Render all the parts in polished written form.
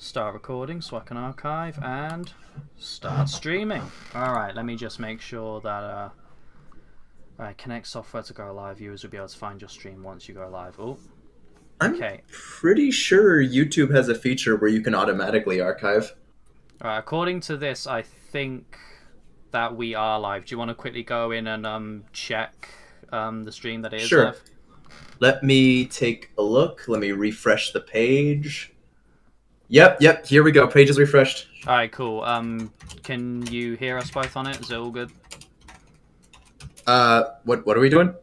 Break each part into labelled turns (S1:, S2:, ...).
S1: Start recording so I can archive and start streaming. Alright, let me just make sure that connect software to go live. Viewers will be able to find your stream once you go live. Oh,
S2: I'm
S1: okay.
S2: pretty sure YouTube has a feature where you can automatically archive.
S1: Alright, according to this, I think that we are live. Do you want to quickly go in and check the stream that it is
S2: Sure.
S1: live?
S2: Let me take a look. Let me refresh the page. Yep, here we go. Page is refreshed.
S1: Alright, cool. Can you hear us both on it? Is it all good?
S2: What are we doing?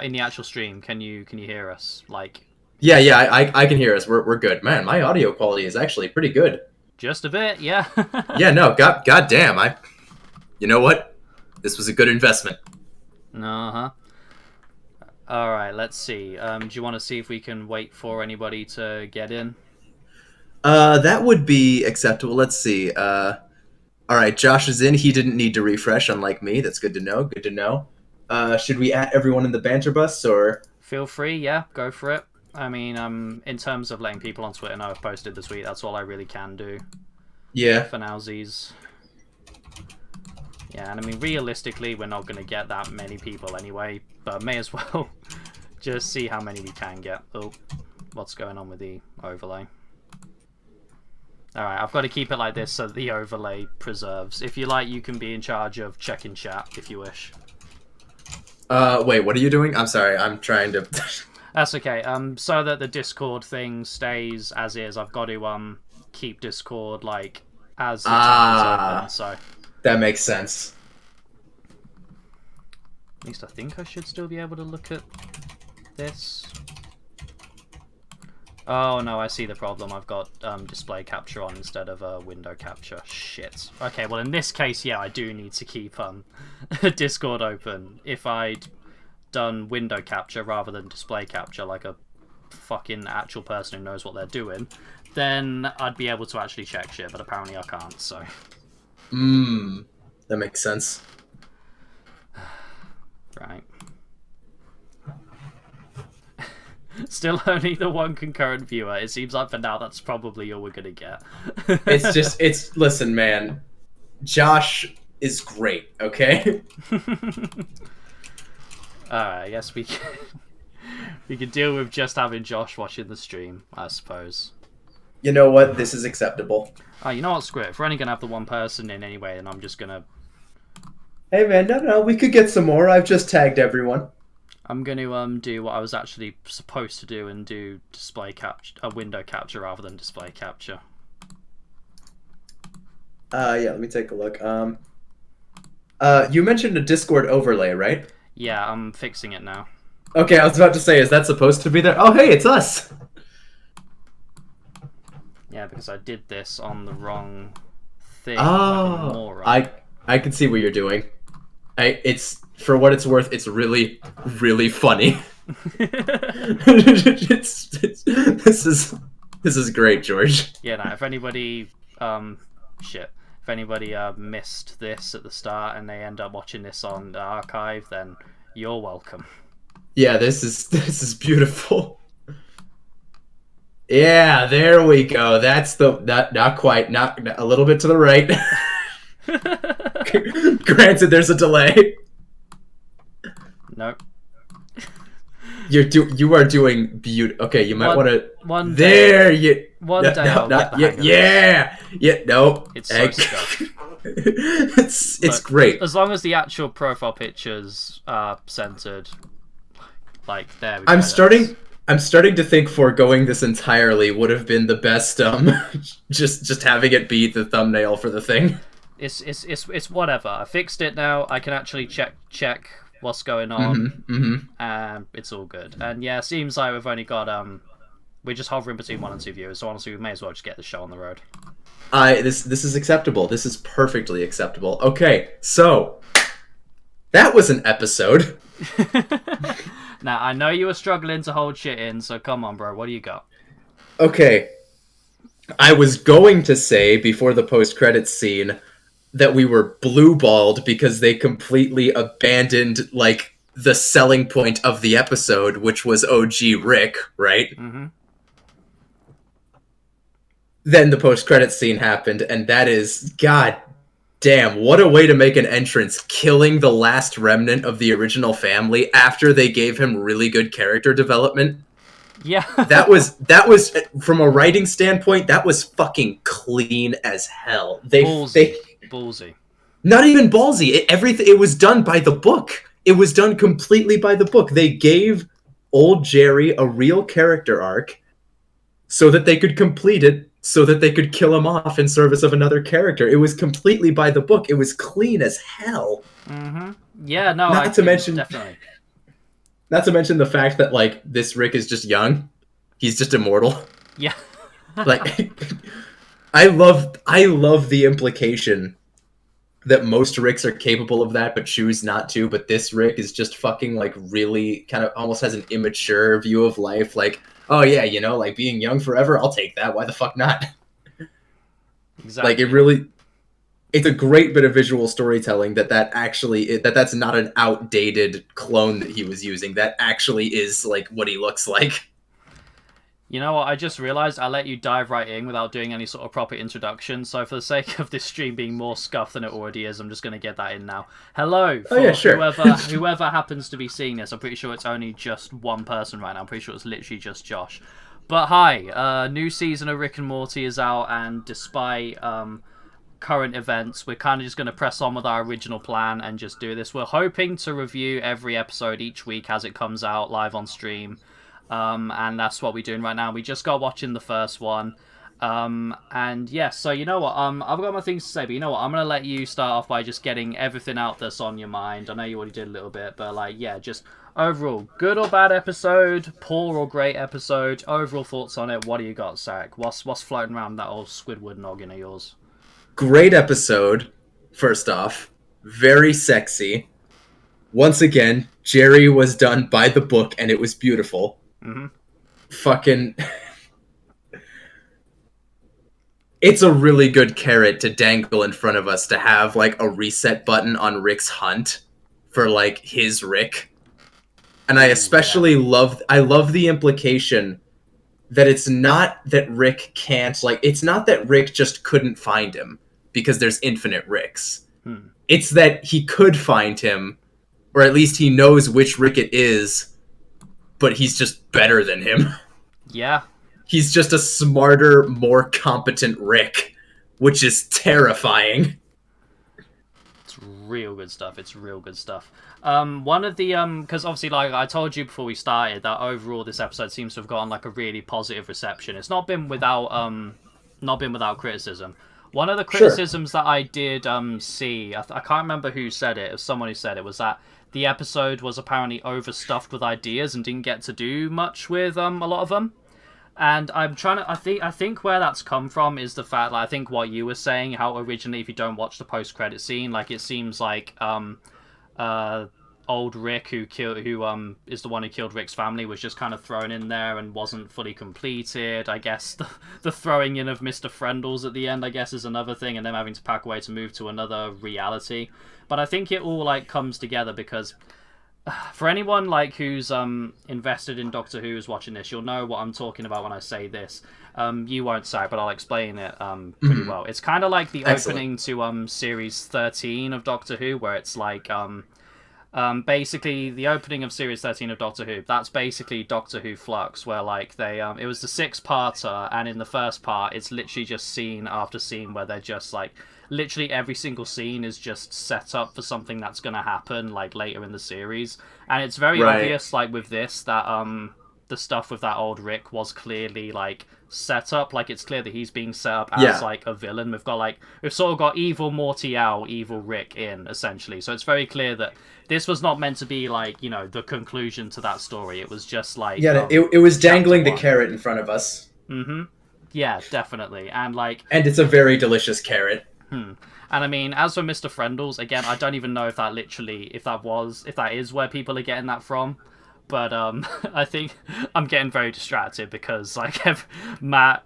S1: In the actual stream, can you hear us? Like,
S2: Yeah, I can hear us. We're good. Man, my audio quality is actually pretty good.
S1: just a bit, yeah.
S2: Yeah, no, god damn, you know what? This was a good investment.
S1: Uh-huh. Alright, let's see. Do you want to see if we can wait for anybody to get in?
S2: That would be acceptable. Let's see. All right, Josh is in. He didn't need to refresh, unlike me. That's good to know. Good to know. Should we add everyone in the banter bus, or?
S1: Feel free, yeah, go for it. I mean, in terms of letting people on Twitter know I've posted this week, that's all I really can do.
S2: Yeah.
S1: For nowsies. Yeah, and I mean, realistically, we're not going to get that many people anyway, but may as well just see how many we can get. Oh, what's going on with the overlay? Alright, I've got to keep it like this so the overlay preserves. If you like, you can be in charge of checking chat, if you wish.
S2: Wait, what are you doing? I'm sorry, I'm trying to...
S1: That's okay. So that the Discord thing stays as is, I've got to, keep Discord, like, as the tab is open, so...
S2: That makes sense.
S1: At least I think I should still be able to look at this. Oh no, I see the problem. I've got display capture on instead of window capture. Shit. Okay, well in this case, yeah, I do need to keep Discord open. If I'd done window capture rather than display capture, like a fucking actual person who knows what they're doing, then I'd be able to actually check shit, but apparently I can't, so...
S2: That makes sense.
S1: Right. Still only the one concurrent viewer. It seems like for now that's probably all we're gonna get.
S2: Listen, man. Josh is great, okay?
S1: Alright, I guess we can deal with just having Josh watching the stream, I suppose.
S2: You know what? This is acceptable.
S1: Oh, you know what? Screw it. If we're only gonna have the one person in anyway, then I'm just gonna...
S2: Hey man, no, we could get some more. I've just tagged everyone.
S1: I'm gonna do what I was actually supposed to do and do display capture, window capture rather than display capture.
S2: Yeah, let me take a look. You mentioned a Discord overlay, right?
S1: Yeah, I'm fixing it now.
S2: Okay, I was about to say, is that supposed to be there? Oh, hey, it's us!
S1: Yeah, because I did this on the wrong thing.
S2: Oh,
S1: like
S2: I can see what you're doing. It's, for what it's worth, it's really, really funny. This is great, George.
S1: Yeah, no, if anybody, if anybody missed this at the start and they end up watching this on the archive, then you're welcome.
S2: Yeah, this is beautiful. Yeah, there we go. That's not quite, not a little bit to the right. Granted, there's a delay.
S1: Nope.
S2: You are doing beautiful. Okay, you might want to.
S1: One
S2: there
S1: day,
S2: you.
S1: One day I'll get the hang of
S2: yeah. No,
S1: it's so stuck.
S2: It's great.
S1: As long as the actual profile pictures are centered, like there we go.
S2: I'm starting to think foregoing this entirely would have been the best. Just having it be the thumbnail for the thing.
S1: It's whatever. I fixed it now. I can actually check what's going on, and it's all good. And yeah, seems like we've only got we're just hovering between 1 and 2 viewers. So honestly, we may as well just get the show on the road.
S2: This is acceptable. This is perfectly acceptable. Okay, so that was an episode.
S1: Now I know you were struggling to hold shit in, so come on, bro. What do you got?
S2: Okay, I was going to say before the post-credits scene that we were blue-balled because they completely abandoned, like, the selling point of the episode, which was OG Rick, right?
S1: Mm-hmm.
S2: then the post-credits scene happened, and that is, god damn, what a way to make an entrance, killing the last remnant of the original family after they gave him really good character development.
S1: Yeah.
S2: that was from a writing standpoint, that was fucking clean as hell.
S1: Ballsy.
S2: Not even ballsy. It was done by the book. It was done completely by the book. They gave old Jerry a real character arc so that they could complete it, so that they could kill him off in service of another character. It was completely by the book. It was clean as hell.
S1: Mm-hmm. Yeah, no,
S2: definitely. Not to mention the fact that, like, this Rick is just young. He's just immortal.
S1: Yeah.
S2: Like, I love the implication that most Ricks are capable of that, but choose not to. But this Rick is just fucking, like, really kind of almost has an immature view of life. Like, oh yeah, you know, like, being young forever, I'll take that. Why the fuck not?
S1: Exactly.
S2: Like, it's a great bit of visual storytelling that's not an outdated clone that he was using. That actually is, like, what he looks like.
S1: You know what, I just realised I let you dive right in without doing any sort of proper introduction, so for the sake of this stream being more scuffed than it already is, I'm just going to get that in now. Hello,
S2: oh, yeah, sure.
S1: whoever happens to be seeing this. I'm pretty sure it's only just one person right now. I'm pretty sure it's literally just Josh. But hi, new season of Rick and Morty is out, and despite current events, we're kind of just going to press on with our original plan and just do this. We're hoping to review every episode each week as it comes out live on stream. And that's what we're doing right now. We just got watching the first one. And yeah, so you know what? I've got my things to say, but you know what? I'm going to let you start off by just getting everything out that's on your mind. I know you already did a little bit, but like, yeah, just overall, good or bad episode, poor or great episode, overall thoughts on it. What do you got, Sarek? What's floating around that old Squidward noggin of yours?
S2: Great episode, first off. Very sexy. Once again, Jerry was done by the book, and it was beautiful.
S1: Mm-hmm.
S2: Fucking... It's a really good carrot to dangle in front of us to have, like, a reset button on Rick's hunt for, like, his Rick. And I especially love the implication that it's not that Rick can't, like, it's not that Rick just couldn't find him because there's infinite Ricks. It's that he could find him, or at least he knows which Rick it is, but he's just better than him.
S1: Yeah. He's
S2: just a smarter, more competent Rick, which is terrifying.
S1: It's real good stuff. It's real good stuff. One of the because obviously, like I told you before we started, that overall this episode seems to have gotten like a really positive reception. It's not been without criticism. One of the criticisms that I did see, I can't remember who said it. It was someone who said it, was that the episode was apparently overstuffed with ideas and didn't get to do much with a lot of them. And I'm trying to, I think where that's come from is the fact, like, I think what you were saying, how originally, if you don't watch the post-credit scene, like, it seems like old Rick, who is the one who killed Rick's family, was just kind of thrown in there and wasn't fully completed. I guess the throwing in of Mr. Friendles at the end, I guess, is another thing, and them having to pack away to move to another reality. But I think it all, like, comes together because for anyone like who's invested in Doctor Who, who's watching this, you'll know what I'm talking about when I say this. You won't say, but I'll explain it pretty well. It's kind of like the opening to series 13 of Doctor Who, where it's like basically the opening of series 13 of Doctor Who. That's basically Doctor Who Flux, where like they it was the 6-parter, and in the first part, it's literally just scene after scene where they're just like, literally every single scene is just set up for something that's going to happen like later in the series. And it's very obvious, like with this, that the stuff with that old Rick was clearly like set up. Like it's clear that he's being set up as like a villain. We've sort of got evil Morty out, evil Rick in, essentially. So it's very clear that this was not meant to be like, you know, the conclusion to that story. It was just like
S2: it was dangling the carrot in front of us.
S1: Yeah, definitely. And
S2: it's a very delicious carrot.
S1: And I mean, as for Mr. Friendles, again, I don't even know if that is where people are getting that from. But I think I'm getting very distracted because like Matt,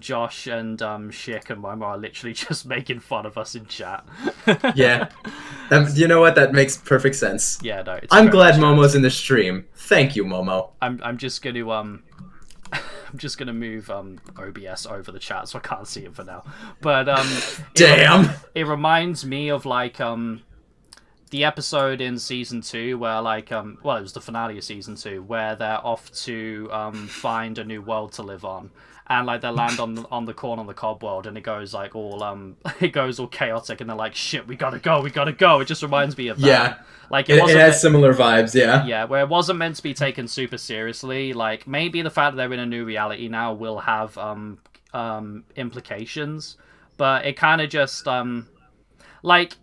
S1: Josh, and Shik and Momo are literally just making fun of us in chat.
S2: Yeah, you know what? That makes perfect sense.
S1: Yeah, no.
S2: I'm glad Momo's in the stream. Thank you, Momo.
S1: I'm just going to I'm just gonna move OBS over the chat so I can't see it for now. But
S2: Damn.
S1: it reminds me of like the episode in season 2 where like well, it was the finale of season 2 where they're off to find a new world to live on, and like they land on the corner on the cob world, and it goes like all it goes all chaotic, and they're like, shit, we gotta go. It just reminds me of that.
S2: Yeah,
S1: like
S2: it has similar vibes.
S1: Yeah, where it wasn't meant to be taken super seriously. Like maybe the fact that they're in a new reality now will have implications, but it kind of just like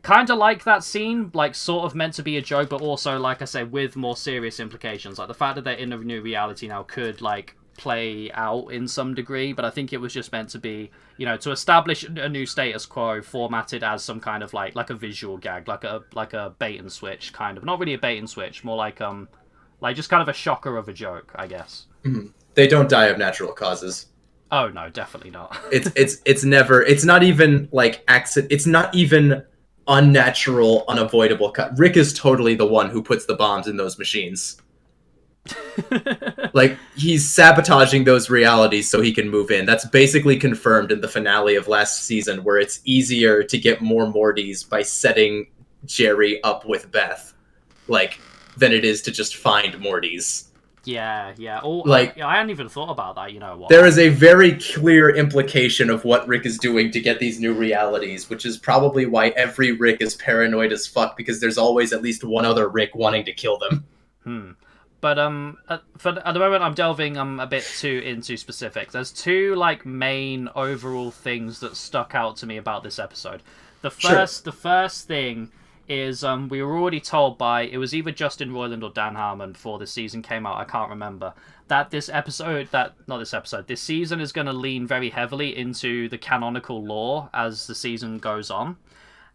S1: kind of like that scene, like sort of meant to be a joke, but also, like I said, with more serious implications. Like the fact that they're in a new reality now could like play out in some degree, but I think it was just meant to be, you know, to establish a new status quo formatted as some kind of like a visual gag, like a bait and switch kind of. Not really a bait and switch, more like just kind of a shocker of a joke, I guess.
S2: Mm-hmm. They don't die of natural causes.
S1: Oh no, definitely not.
S2: It's never. It's not even like accident. It's not even unnatural, unavoidable cut. Rick is totally the one who puts the bombs in those machines. Like, he's sabotaging those realities so he can move in. That's basically confirmed in the finale of last season, where it's easier to get more Mortys by setting Jerry up with Beth, like, than it is to just find Mortys.
S1: Yeah. Oh,
S2: like,
S1: I hadn't even thought about that, you know what?
S2: There is a very clear implication of what Rick is doing to get these new realities, which is probably why every Rick is paranoid as fuck, because there's always at least one other Rick wanting to kill them.
S1: But at the moment I'm delving a bit too into specifics. There's two like main overall things that stuck out to me about this episode. The first thing is we were already told by, it was either Justin Roiland or Dan Harmon before this season came out, I can't remember, that this season is going to lean very heavily into the canonical lore as the season goes on.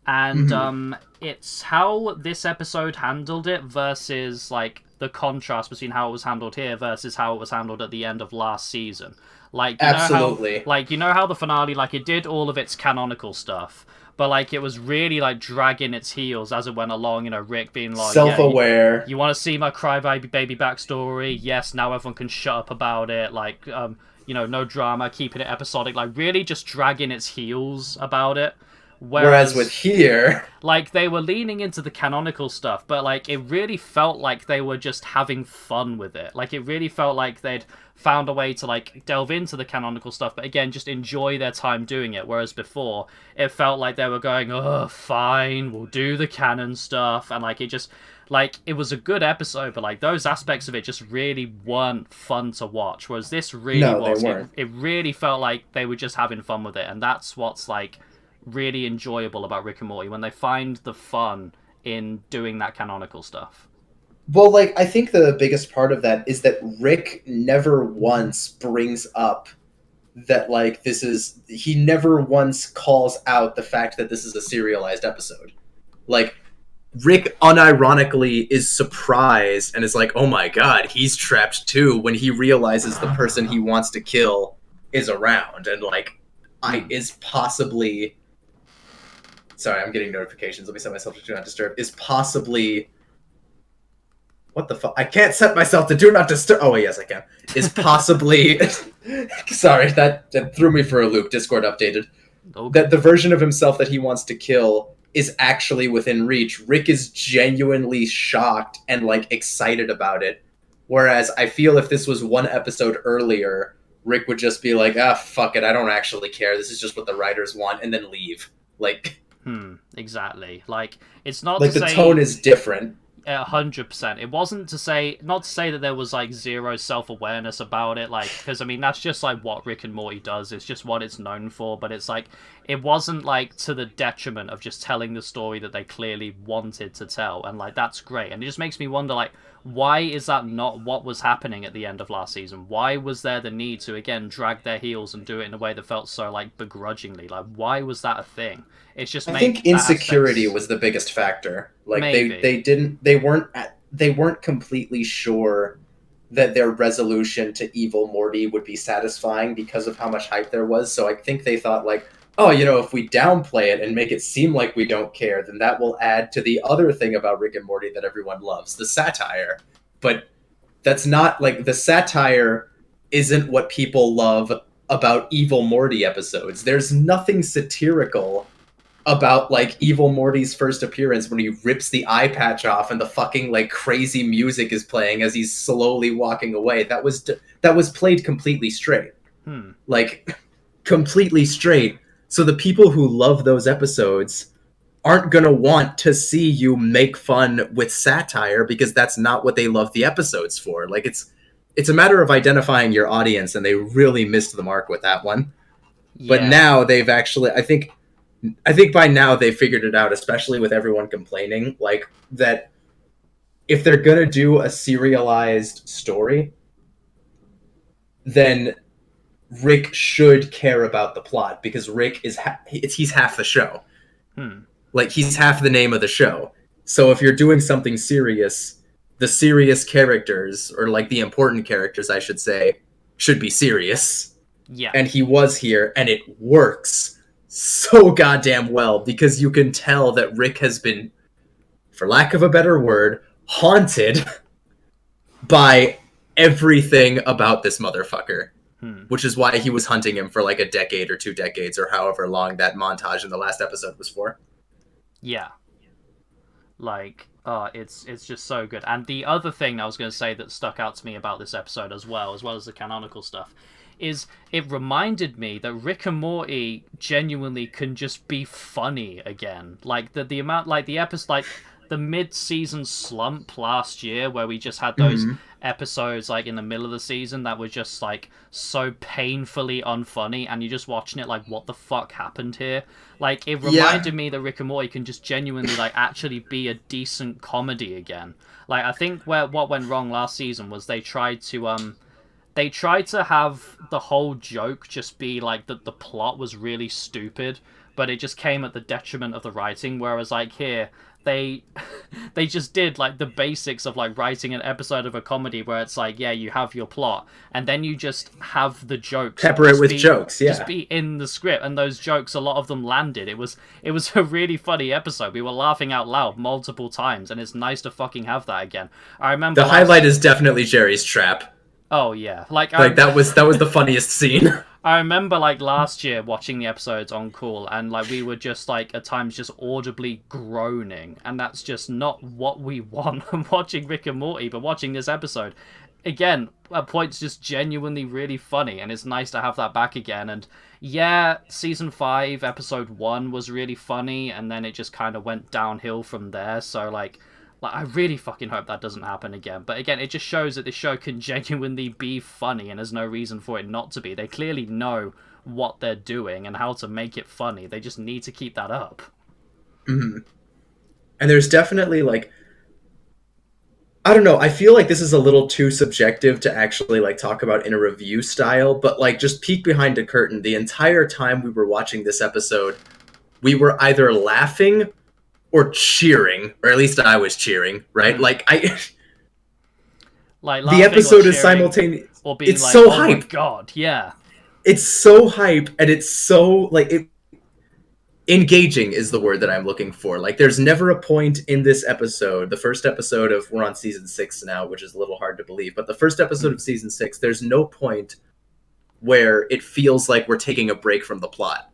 S1: And it's how this episode handled it versus like the contrast between how it was handled here versus how it was handled at the end of last season. Like,
S2: absolutely.
S1: You know how the finale, like, it did all of its canonical stuff, but like it was really like dragging its heels as it went along. You know, Rick being like
S2: self-aware.
S1: Yeah, you want to see my crybaby backstory? Yes, now everyone can shut up about it. Like, you know, no drama, keeping it episodic. Like, really just dragging its heels about it.
S2: Whereas with here,
S1: like, they were leaning into the canonical stuff, but like it really felt like they were just having fun with it. Like, it really felt like they'd found a way to like delve into the canonical stuff, but again, just enjoy their time doing it. Whereas before, it felt like they were going, oh, fine, we'll do the canon stuff, and like it just, like, it was a good episode, but like those aspects of it just really weren't fun to watch. Whereas this really was.
S2: They weren't.
S1: It really felt like they were just having fun with it, and that's what's like really enjoyable about Rick and Morty, when they find the fun in doing that canonical stuff.
S2: Well, like, I think the biggest part of that is that Rick never once brings up that, like, he never once calls out the fact that this is a serialized episode. Like, Rick unironically is surprised and is like, oh my god, he's trapped too, when he realizes the person he wants to kill is around, and like, is possibly... Sorry, I'm getting notifications. Let me set myself to Do Not Disturb. Is possibly... What the fuck? I can't set myself to Do Not Disturb. Oh, yes, I can. Is possibly... Sorry, that threw me for a loop. Discord updated. Okay. That the version of himself that he wants to kill is actually within reach. Rick is genuinely shocked and, like, excited about it. Whereas I feel if this was one episode earlier, Rick would just be like, fuck it, I don't actually care. This is just what the writers want, and then leave. Like...
S1: exactly. Like, it's not
S2: like,
S1: to
S2: the
S1: say...
S2: tone is different.
S1: 100%. It wasn't to say, not to say that there was like zero self-awareness about it, like, because I mean that's just like what Rick and Morty does. It's just what it's known for. But it's like, it wasn't like to the detriment of just telling the story that they clearly wanted to tell, and like that's great. And it just makes me wonder, like, why is that not what was happening at the end of last season? Why was there the need to again drag their heels and do it in a way that felt so like begrudgingly? Like, why was that a thing? It's just,
S2: I think insecurity was the biggest factor. Like, they weren't completely sure that their resolution to evil Morty would be satisfying because of how much hype there was. So I think they thought, like, oh, you know, if we downplay it and make it seem like we don't care, then that will add to the other thing about Rick and Morty that everyone loves, the satire. But that's not, like, the satire isn't what people love about Evil Morty episodes. There's nothing satirical about like Evil Morty's first appearance when he rips the eye patch off and the fucking like crazy music is playing as he's slowly walking away. That was played completely straight. Like completely straight. So the people who love those episodes aren't going to want to see you make fun with satire because that's not what they love the episodes for. Like it's a matter of identifying your audience, and they really missed the mark with that one. Yeah. But now they've actually, I think by now they figured it out, especially with everyone complaining, like that if they're going to do a serialized story, then Rick should care about the plot because Rick is he's half the show. Like he's half the name of the show. So if you're doing something serious, the serious characters, or like the important characters, I should say, should be serious.
S1: Yeah.
S2: And he was here, and it works so goddamn well because you can tell that Rick has been, for lack of a better word, haunted by everything about this motherfucker. Which is why he was hunting him for like a decade or 2 decades or however long that montage in the last episode was for.
S1: Yeah. Like, it's just so good. And the other thing I was going to say that stuck out to me about this episode as well as the canonical stuff, is it reminded me that Rick and Morty genuinely can just be funny again. Like, the amount, like, the episode, like, the mid-season slump last year where we just had those episodes like in the middle of the season that were just like so painfully unfunny, and you're just watching it like, what the fuck happened here? Like, it reminded me that Rick and Morty can just genuinely like actually be a decent comedy again. Like, I think what went wrong last season was they tried to have the whole joke just be like that the plot was really stupid, but it just came at the detriment of the writing, whereas like here they just did like the basics of like writing an episode of a comedy where it's like, yeah, you have your plot and then you just have the jokes,
S2: pepper it with jokes,
S1: just be in the script, and those jokes, a lot of them landed. It was a really funny episode. We were laughing out loud multiple times, and it's nice to fucking have that again. I remember
S2: the highlight is definitely Jerry's trap.
S1: Oh yeah, like
S2: that was the funniest scene.
S1: I remember like last year watching the episodes on call, and like we were just like at times just audibly groaning, and that's just not what we want from watching Rick and Morty. But watching this episode again, at points just genuinely really funny, and it's nice to have that back again. And yeah, season 5 episode 1 was really funny, and then it just kind of went downhill from there. So like I really fucking hope that doesn't happen again. But again, it just shows that this show can genuinely be funny, and there's no reason for it not to be. They clearly know what they're doing and how to make it funny. They just need to keep that up.
S2: And there's definitely like, I don't know, I feel like this is a little too subjective to actually like talk about in a review style, but like just peek behind a curtain. The entire time we were watching this episode, we were either laughing or cheering, or at least I was cheering, right? Like the episode is simultaneous.
S1: Or being
S2: it's
S1: like,
S2: so
S1: oh
S2: hype.
S1: My god, yeah.
S2: It's so hype, and it's so like engaging is the word that I'm looking for. Like, there's never a point in this episode, the first episode of, we're on season 6 now, which is a little hard to believe, but the first episode of season 6, there's no point where it feels like we're taking a break from the plot.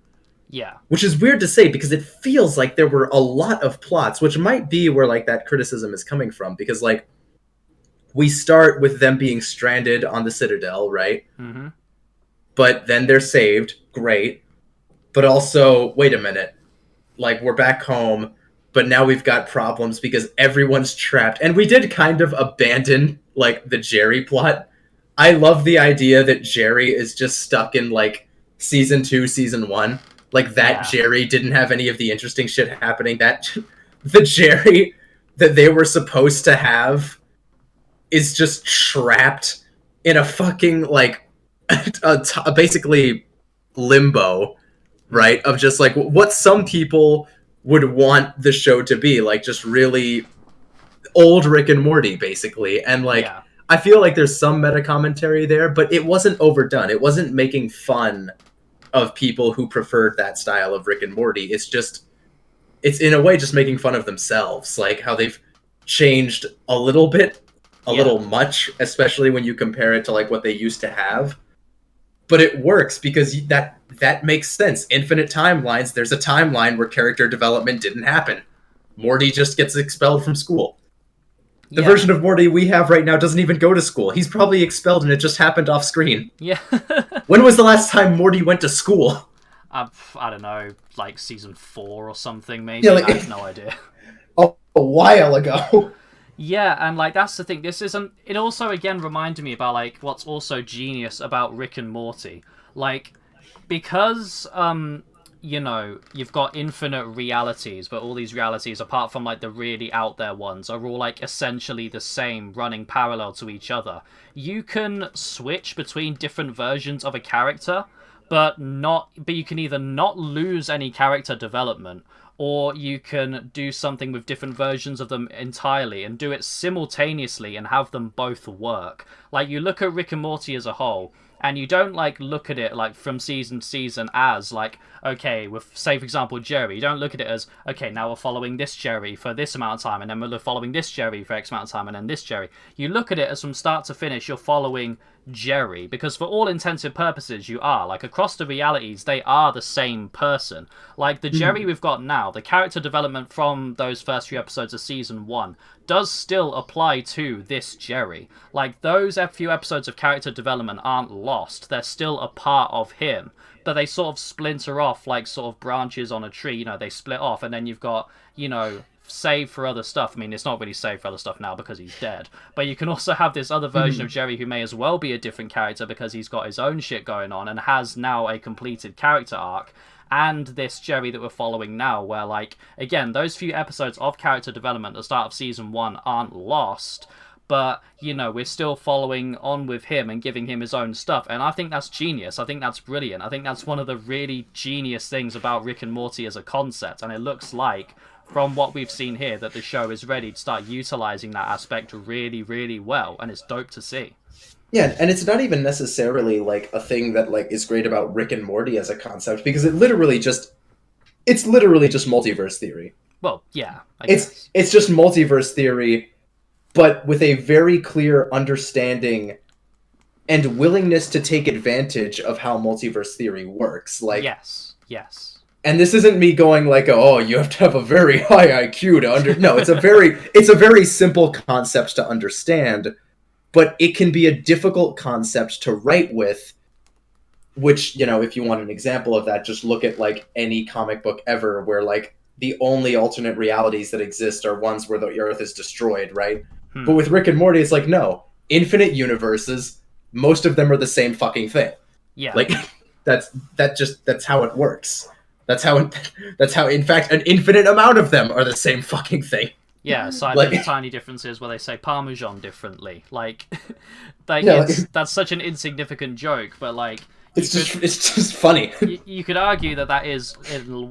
S1: Yeah.
S2: Which is weird to say because it feels like there were a lot of plots, which might be where like that criticism is coming from, because like we start with them being stranded on the Citadel, right? But then they're saved, great. But also, wait a minute, like we're back home, but now we've got problems because everyone's trapped. And we did kind of abandon like the Jerry plot. I love the idea that Jerry is just stuck in like season 2, season 1. Like that Jerry didn't have any of the interesting shit happening. That the Jerry that they were supposed to have is just trapped in a fucking like basically limbo, right? Of just like what some people would want the show to be, like just really old Rick and Morty, basically. And like I feel like there's some meta commentary there, but it wasn't overdone. It wasn't making fun of people who preferred that style of Rick and Morty. It's in a way just making fun of themselves, like how they've changed a little bit a little much, especially when you compare it to like what they used to have. But it works because that makes sense. Infinite timelines. There's a timeline where character development didn't happen. Morty just gets expelled from school. The version of Morty we have right now doesn't even go to school. He's probably expelled and it just happened off screen.
S1: Yeah.
S2: When was the last time Morty went to school?
S1: I don't know, like season 4 or something, maybe.
S2: Yeah, like,
S1: I have no idea.
S2: A while ago.
S1: Yeah, and like that's the thing. This isn't. It also again reminded me about like what's also genius about Rick and Morty, like because you know you've got infinite realities, but all these realities, apart from like the really out there ones, are all like essentially the same, running parallel to each other. You can switch between different versions of a character, but you can either not lose any character development, or you can do something with different versions of them entirely and do it simultaneously and have them both work. Like, you look at Rick and Morty as a whole, and you don't, like, look at it, like, from season to season as, like, okay, with, say, for example, Jerry. You don't look at it as, okay, now we're following this Jerry for this amount of time, and then we're following this Jerry for X amount of time, and then this Jerry. You look at it as from start to finish, you're following Jerry, because for all intents and purposes you are, like, across the realities they are the same person. Like the Jerry we've got now, the character development from those first few episodes of season 1 does still apply to this Jerry. Like, those few episodes of character development aren't lost, they're still a part of him, but they sort of splinter off like sort of branches on a tree. You know, they split off, and then you've got, you know, save for other stuff. I mean, it's not really saved for other stuff now because he's dead, but you can also have this other version of Jerry who may as well be a different character because he's got his own shit going on and has now a completed character arc. And this Jerry that we're following now, where, like, again, those few episodes of character development at the start of season 1 aren't lost, but, you know, we're still following on with him and giving him his own stuff. And I think that's genius. I think that's brilliant. I think that's one of the really genius things about Rick and Morty as a concept. And it looks like, from what we've seen here, that the show is ready to start utilizing that aspect really, really well. And it's dope to see.
S2: Yeah, and it's not even necessarily, like, a thing that, like, is great about Rick and Morty as a concept, because it's literally just multiverse theory.
S1: Well, yeah, I guess.
S2: It's just multiverse theory, but with a very clear understanding and willingness to take advantage of how multiverse theory works. Like,
S1: yes.
S2: And this isn't me going like, oh, you have to have a very high IQ to under. No, it's a very simple concept to understand, but it can be a difficult concept to write with. Which, you know, if you want an example of that, just look at like any comic book ever, where like the only alternate realities that exist are ones where the Earth is destroyed, right? But with Rick and Morty, it's like, no, infinite universes. Most of them are the same fucking thing.
S1: Yeah,
S2: like that's how it works. That's how, in fact, an infinite amount of them are the same fucking thing.
S1: Yeah, aside
S2: like,
S1: from the tiny differences where they say Parmesan differently. Like, that's such an insignificant joke, but like...
S2: It's just funny.
S1: You could argue that is,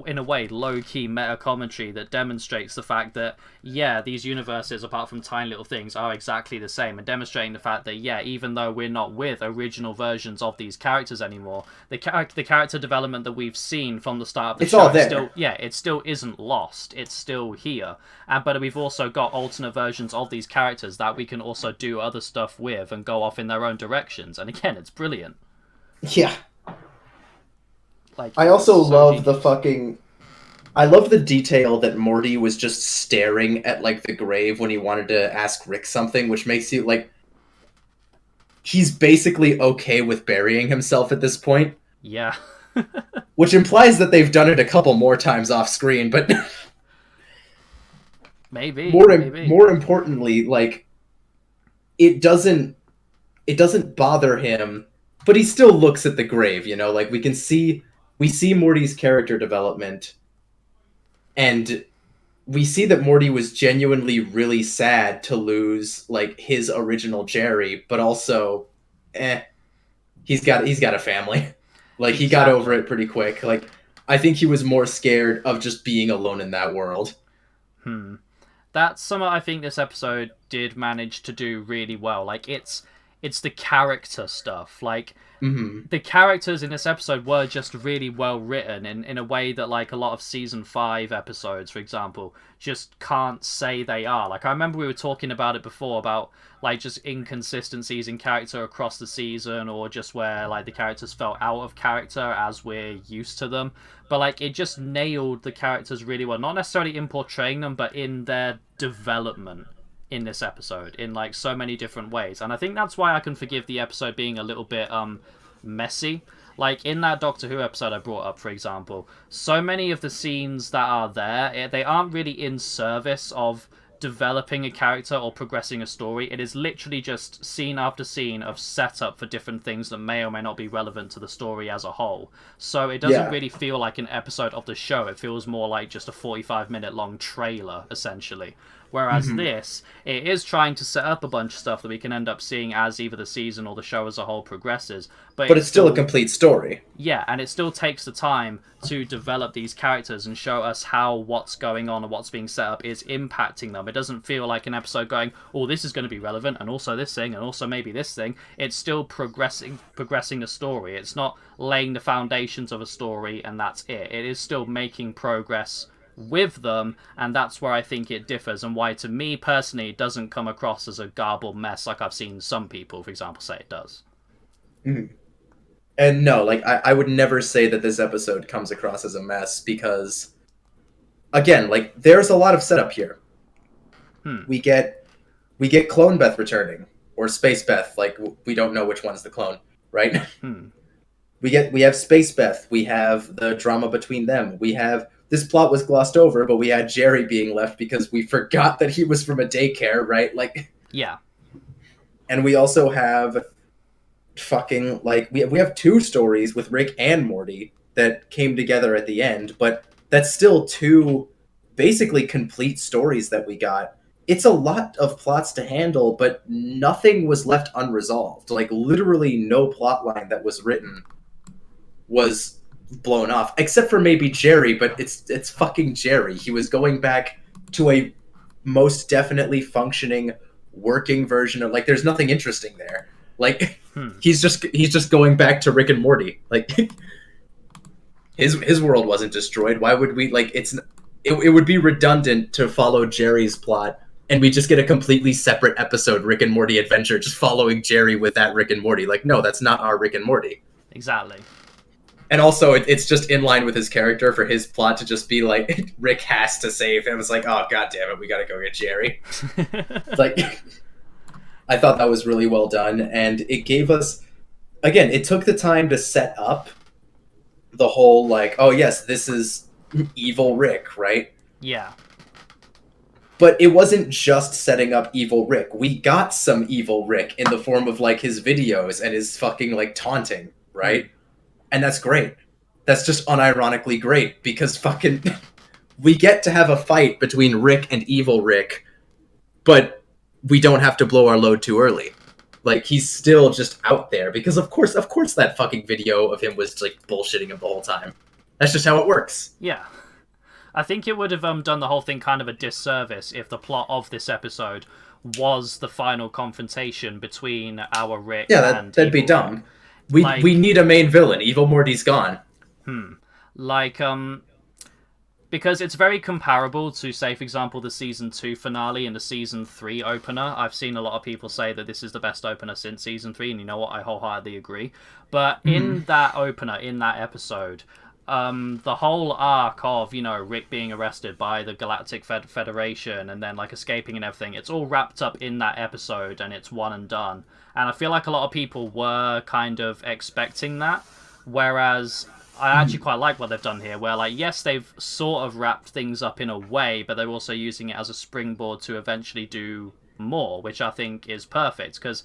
S1: in a way, low-key meta-commentary that demonstrates the fact that, yeah, these universes, apart from tiny little things, are exactly the same, and demonstrating the fact that, yeah, even though we're not with original versions of these characters anymore, the character development that we've seen from the start of the show, it still isn't lost. It's still here. But we've also got alternate versions of these characters that we can also do other stuff with and go off in their own directions. And again, it's brilliant.
S2: Yeah.
S1: Like,
S2: I also love I love the detail that Morty was just staring at, like, the grave when he wanted to ask Rick something, which makes you, like... He's basically okay with burying himself at this point.
S1: Yeah.
S2: Which implies that they've done it a couple more times off screen, but...
S1: Maybe.
S2: More importantly, like, it doesn't bother him... But he still looks at the grave, you know? Like, we see Morty's character development, and we see that Morty was genuinely really sad to lose, like, his original Jerry, but also, he's got a family. Like, he got over it pretty quick. Like, I think he was more scared of just being alone in that world.
S1: That's something I think this episode did manage to do really well. Like, it's It's the character stuff. Like,
S2: Hmm.
S1: the characters in this episode were just really well written in a way that like a lot of season 5 episodes, for example, just can't say they are. Like, I remember we were talking about it before about like just inconsistencies in character across the season, or just where like the characters felt out of character as we're used to them. But like, it just nailed the characters really well, not necessarily in portraying them, but in their development in this episode in like so many different ways. And I think that's why I can forgive the episode being a little bit messy. Like in that Doctor Who episode I brought up, for example, so many of the scenes that are there, they aren't really in service of developing a character or progressing a story. It is literally just scene after scene of setup for different things that may or may not be relevant to the story as a whole. So it doesn't really feel like an episode of the show. It feels more like just a 45-minute long trailer, essentially. Whereas this, it is trying to set up a bunch of stuff that we can end up seeing as either the season or the show as a whole progresses.
S2: But it's still a complete story.
S1: Yeah, and it still takes the time to develop these characters and show us how what's going on and what's being set up is impacting them. It doesn't feel like an episode going, oh, this is going to be relevant, and also this thing, and also maybe this thing. It's still progressing the story. It's not laying the foundations of a story and that's it. It is still making progress with them, and that's where I think it differs, and why to me personally it doesn't come across as a garbled mess like I've seen some people, for example, say it does.
S2: And no, like I would never say that this episode comes across as a mess, because again, like there's a lot of setup here. We get Clone Beth returning, or Space Beth, like we don't know which one's the clone, right? We have Space Beth, we have the drama between them, we have this plot was glossed over, but we had Jerry being left because we forgot that he was from a daycare, right? Like,
S1: yeah.
S2: And we also have fucking, like, we have 2 stories with Rick and Morty that came together at the end, but that's still 2 basically complete stories that we got. It's a lot of plots to handle, but nothing was left unresolved. Like, literally no plot line that was written was blown off, except for maybe Jerry, but it's fucking Jerry. He was going back to a most definitely functioning working version of, like, there's nothing interesting there. Like, he's just going back to Rick and Morty. Like, his world wasn't destroyed. Why would we, like, it would be redundant to follow Jerry's plot and we just get a completely separate episode, Rick and Morty Adventure, just following Jerry with that Rick and Morty. Like, no, that's not our Rick and Morty.
S1: Exactly.
S2: And also, it's just in line with his character for his plot to just be like, Rick has to save him. It's like, oh, god damn it, we gotta go get Jerry. Like, I thought that was really well done, and it gave us, again, it took the time to set up the whole, like, oh yes, this is evil Rick, right?
S1: Yeah.
S2: But it wasn't just setting up evil Rick. We got some evil Rick in the form of, like, his videos and his fucking, like, taunting, right? And that's great. That's just unironically great, because fucking we get to have a fight between Rick and evil Rick, but we don't have to blow our load too early. Like, he's still just out there, because of course that fucking video of him was, like, bullshitting him the whole time. That's just how it works.
S1: Yeah. I think it would have done the whole thing kind of a disservice if the plot of this episode was the final confrontation between our Rick and
S2: that'd be dumb.
S1: Rick.
S2: We need a main villain. Evil Morty's gone.
S1: Like, because it's very comparable to, say, for example, the Season 2 finale and the Season 3 opener. I've seen a lot of people say that this is the best opener since Season 3, and you know what? I wholeheartedly agree. But in that opener, in that episode, the whole arc of, you know, Rick being arrested by the Galactic Federation and then, like, escaping and everything, it's all wrapped up in that episode, and it's one and done. And I feel like a lot of people were kind of expecting that, whereas I actually quite like what they've done here, where, like, yes, they've sort of wrapped things up in a way, but they're also using it as a springboard to eventually do more, which I think is perfect, because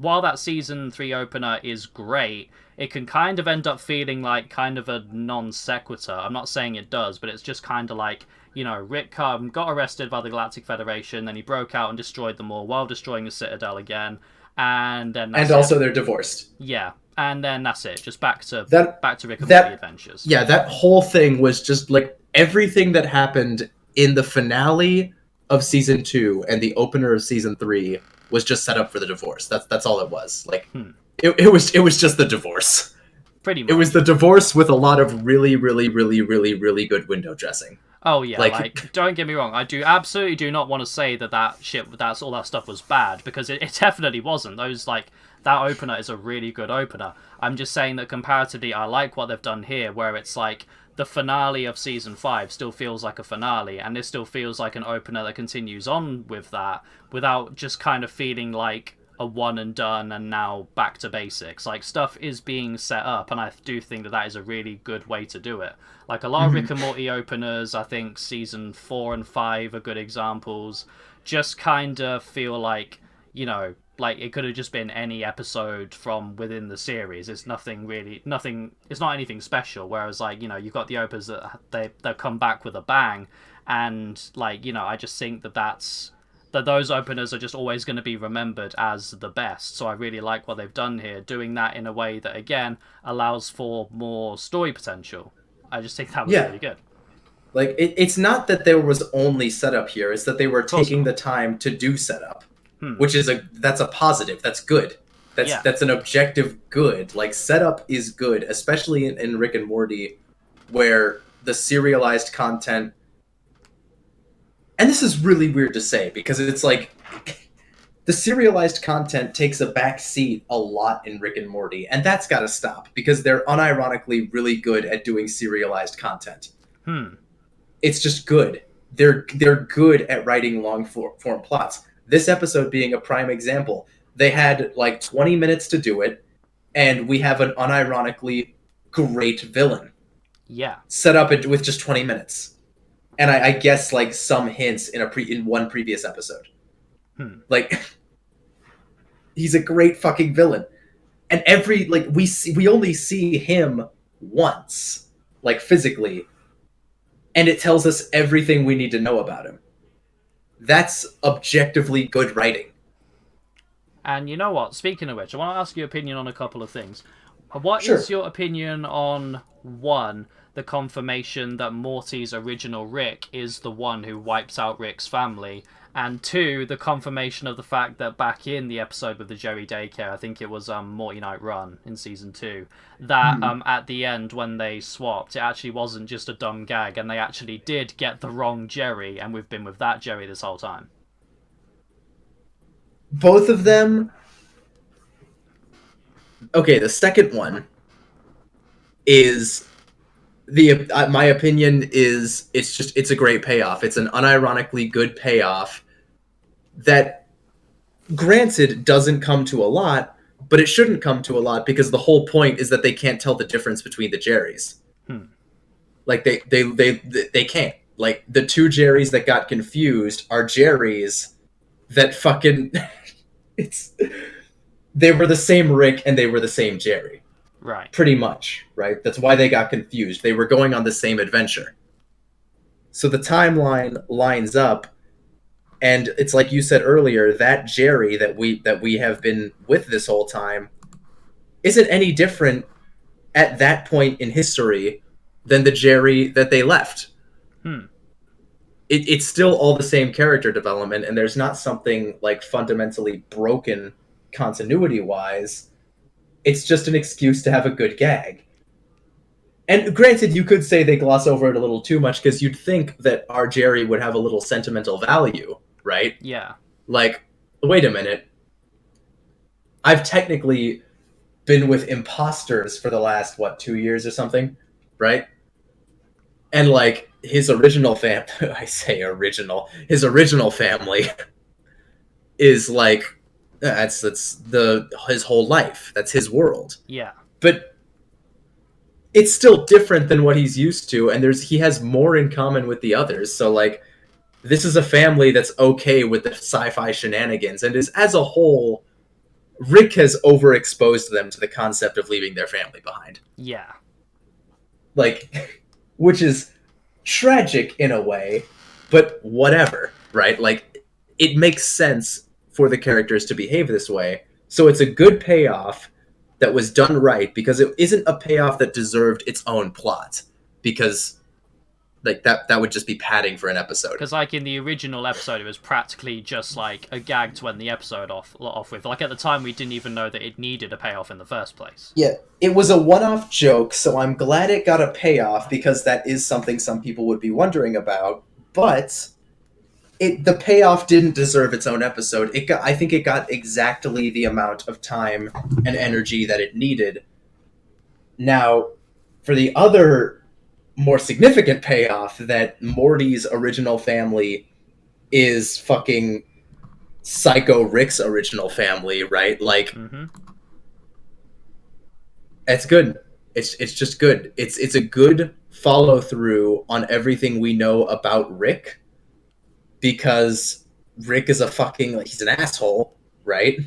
S1: while that Season 3 opener is great, it can kind of end up feeling like kind of a non sequitur. I'm not saying it does, but it's just kind of like, you know, Rick got arrested by the Galactic Federation, then he broke out and destroyed them all while destroying the Citadel again. And then
S2: they're divorced.
S1: Yeah, and then that's it. Just back to Rick and Morty adventures.
S2: Yeah, that whole thing was just like everything that happened in the finale of Season 2 and the opener of Season 3 was just set up for the divorce. That's all it was. Like
S1: Hmm.
S2: it was just the divorce.
S1: Pretty
S2: It was
S1: much.
S2: the divorce with a lot of really, really, really, really, really good window dressing.
S1: Oh yeah,
S2: Like,
S1: like don't get me wrong, I do absolutely do not want to say that shit, that's all that stuff was bad, because it definitely wasn't. Those like that opener is a really good opener. I'm just saying that comparatively, I like what they've done here, where it's like the finale of season 5 still feels like a finale, and this still feels like an opener that continues on with that without just kind of feeling like a one and done and now back to basics. Like, stuff is being set up, and I do think that that is a really good way to do it. Like, a lot of Rick and Morty openers, I think season 4 and 5 are good examples, just kind of feel like, you know, like it could have just been any episode from within the series. It's nothing really, nothing, it's not anything special. Whereas, like, you know, you've got the openers that they come back with a bang, and like, you know, I just think that those openers are just always going to be remembered as the best. So I really like what they've done here, doing that in a way that again allows for more story potential. I just think that was
S2: yeah,
S1: really good.
S2: like it's not that there was only setup here; it's that they were
S1: Of course
S2: taking
S1: not.
S2: the time to do setup,
S1: Hmm.
S2: which is that's a positive. That's good.
S1: Yeah.
S2: That's an objective good. Like setup is good, especially in Rick and Morty, where the serialized content. And this is really weird to say because it's like the serialized content takes a back seat a lot in Rick and Morty, and that's got to stop because they're unironically really good at doing serialized content.
S1: Hmm.
S2: It's just good. They're good at writing long form plots. This episode being a prime example. They had like 20 minutes to do it, and we have an unironically great villain
S1: Yeah.
S2: set up with just 20 minutes. And I guess like some hints in one previous episode.
S1: Hmm.
S2: Like he's a great fucking villain. And every like we only see him once, like physically, and it tells us everything we need to know about him. That's objectively good writing.
S1: And you know what? Speaking of which, I want to ask your opinion on a couple of things. What
S2: Sure.
S1: is your opinion on, one, the confirmation that Morty's original Rick is the one who wipes out Rick's family, and two, the confirmation of the fact that back in the episode with the Jerry daycare, I think it was Morty Night Run in season 2, that at the end when they swapped, it actually wasn't just a dumb gag, and they actually did get the wrong Jerry, and we've been with that Jerry this whole time.
S2: Both of them. Okay, the second one is my opinion is it's a great payoff. It's an unironically good payoff that granted doesn't come to a lot, but it shouldn't come to a lot because the whole point is that they can't tell the difference between the Jerrys.
S1: Hmm.
S2: Like they can't. Like the two Jerrys that got confused are Jerrys that fucking it's they were the same Rick and they were the same Jerry.
S1: Right.
S2: Pretty much, right? That's why they got confused. They were going on the same adventure. So the timeline lines up, and it's like you said earlier, that Jerry that we have been with this whole time isn't any different at that point in history than the Jerry that they left.
S1: Hmm.
S2: It's still all the same character development, and there's not something like fundamentally broken continuity wise. It's just an excuse to have a good gag. And granted, you could say they gloss over it a little too much because you'd think that our Jerry would have a little sentimental value, right?
S1: Yeah.
S2: Like, wait a minute. I've technically been with imposters for the last, what, 2 years or something, right? And like his original I say original, his original family is like that's his whole life. That's his world.
S1: Yeah.
S2: But it's still different than what he's used to, and he has more in common with the others. So like this is a family that's okay with the sci-fi shenanigans, and is as a whole, Rick has overexposed them to the concept of leaving their family behind.
S1: Yeah.
S2: Like, which is tragic in a way, but whatever, right? Like, it makes sense for the characters to behave this way. So it's a good payoff that was done right because it isn't a payoff that deserved its own plot. Because Like that would just be padding for an episode.
S1: Because like in the original episode, it was practically just like a gag to end the episode off with. Like at the time, we didn't even know that it needed a payoff in the first place.
S2: Yeah, it was a one-off joke, so I'm glad it got a payoff because that is something some people would be wondering about. But the payoff didn't deserve its own episode. I think it got exactly the amount of time and energy that it needed. Now, for the other more significant payoff, that Morty's original family is fucking Psycho Rick's original family, right? Like, it's good. It's just good. It's a good follow through on everything we know about Rick, because Rick is he's an asshole, right?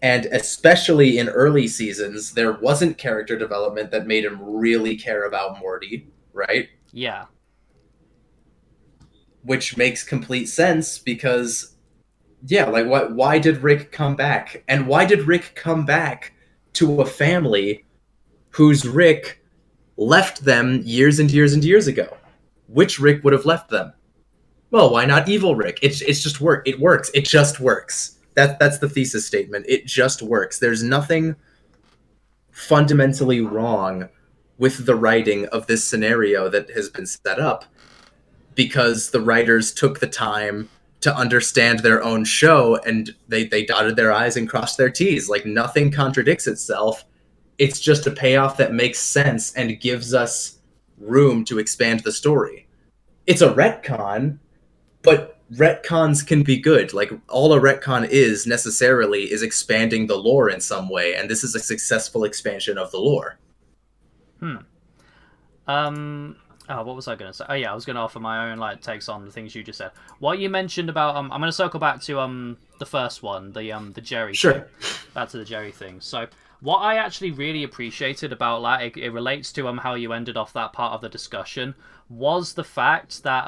S2: And especially in early seasons, there wasn't character development that made him really care about Morty, right?
S1: Yeah.
S2: Which makes complete sense because, yeah, like why did Rick come back? And why did Rick come back to a family whose Rick left them years and years and years ago? Which Rick would have left them? Well, why not evil Rick? It's just work. It works. It just works. That's the thesis statement. It just works. There's nothing fundamentally wrong with the writing of this scenario that has been set up, because the writers took the time to understand their own show, and they dotted their I's and crossed their T's. Like, nothing contradicts itself. It's just a payoff that makes sense and gives us room to expand the story. It's a retcon, but retcons can be good. Like, all a retcon is necessarily is expanding the lore in some way, and this is a successful expansion of the lore.
S1: What was I going to say? Oh yeah, I was going to offer my own like takes on the things you just said. What you mentioned about I'm going to circle back to the first one, the Jerry.
S2: Sure.
S1: Thing. Back to the Jerry thing. So what I actually really appreciated about that, it relates to how you ended off that part of the discussion, was the fact that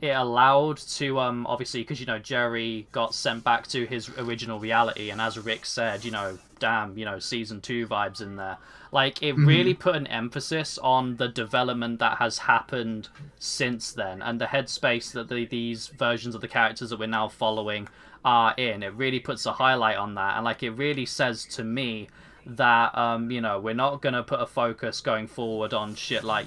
S1: it allowed to obviously, because Jerry got sent back to his original reality, and as Rick said, damn, season 2 vibes in there. Like, it really put an emphasis on the development that has happened since then, and the headspace that these versions of the characters that we're now following are in. It really puts a highlight on that, and like, it really says to me that we're not gonna put a focus going forward on shit like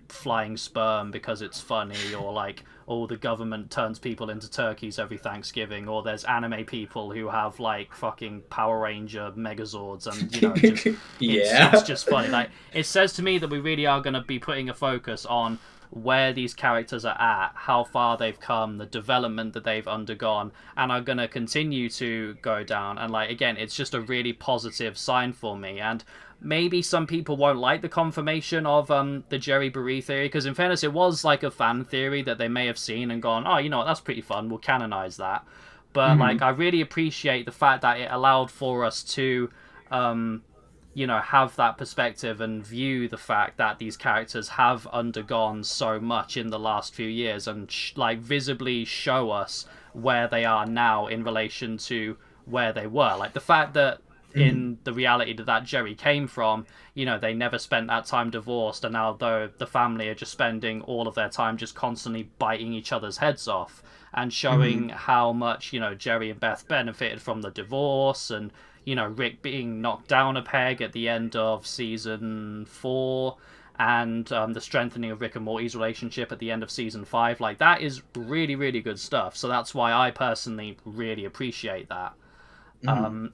S1: flying sperm because it's funny, or like, oh, the government turns people into turkeys every Thanksgiving, or there's anime people who have like fucking Power Ranger Megazords, and just, it's just funny. Like, it says to me that we really are going to be putting a focus on where these characters are at, how far they've come, the development that they've undergone, and are going to continue to go down. And like, again, it's just a really positive sign for me. And maybe some people won't like the confirmation of the Jerry Beret theory, because in fairness, it was like a fan theory that they may have seen and gone, oh, you know what, that's pretty fun, we'll canonize that. But like, I really appreciate the fact that it allowed for us to have that perspective and view the fact that these characters have undergone so much in the last few years, and like visibly show us where they are now in relation to where they were. Like, the fact that in the reality that Jerry came from, they never spent that time divorced, and now though the family are just spending all of their time just constantly biting each other's heads off, and showing how much Jerry and Beth benefited from the divorce, and Rick being knocked down a peg at the end of season 4, and the strengthening of Rick and Morty's relationship at the end of season 5. Like, that is really, really good stuff. So that's why I personally really appreciate that.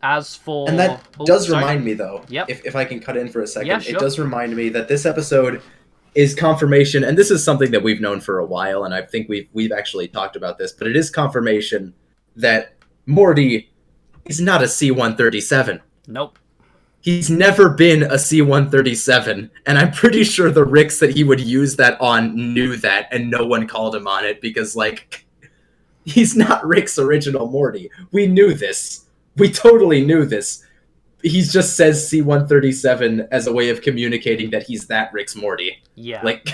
S1: As for...
S2: And that does remind me, though, if I can cut in for a second, it does remind me that this episode is confirmation, and this is something that we've known for a while, and I think we've actually talked about this, but it is confirmation that Morty is not a C-137.
S1: Nope.
S2: He's never been a C-137, and I'm pretty sure the Ricks that he would use that on knew that, and no one called him on it, because, like, he's not Rick's original Morty. We knew this. We totally knew this. He just says C-137 as a way of communicating that he's that Rick's Morty.
S1: Yeah.
S2: Like,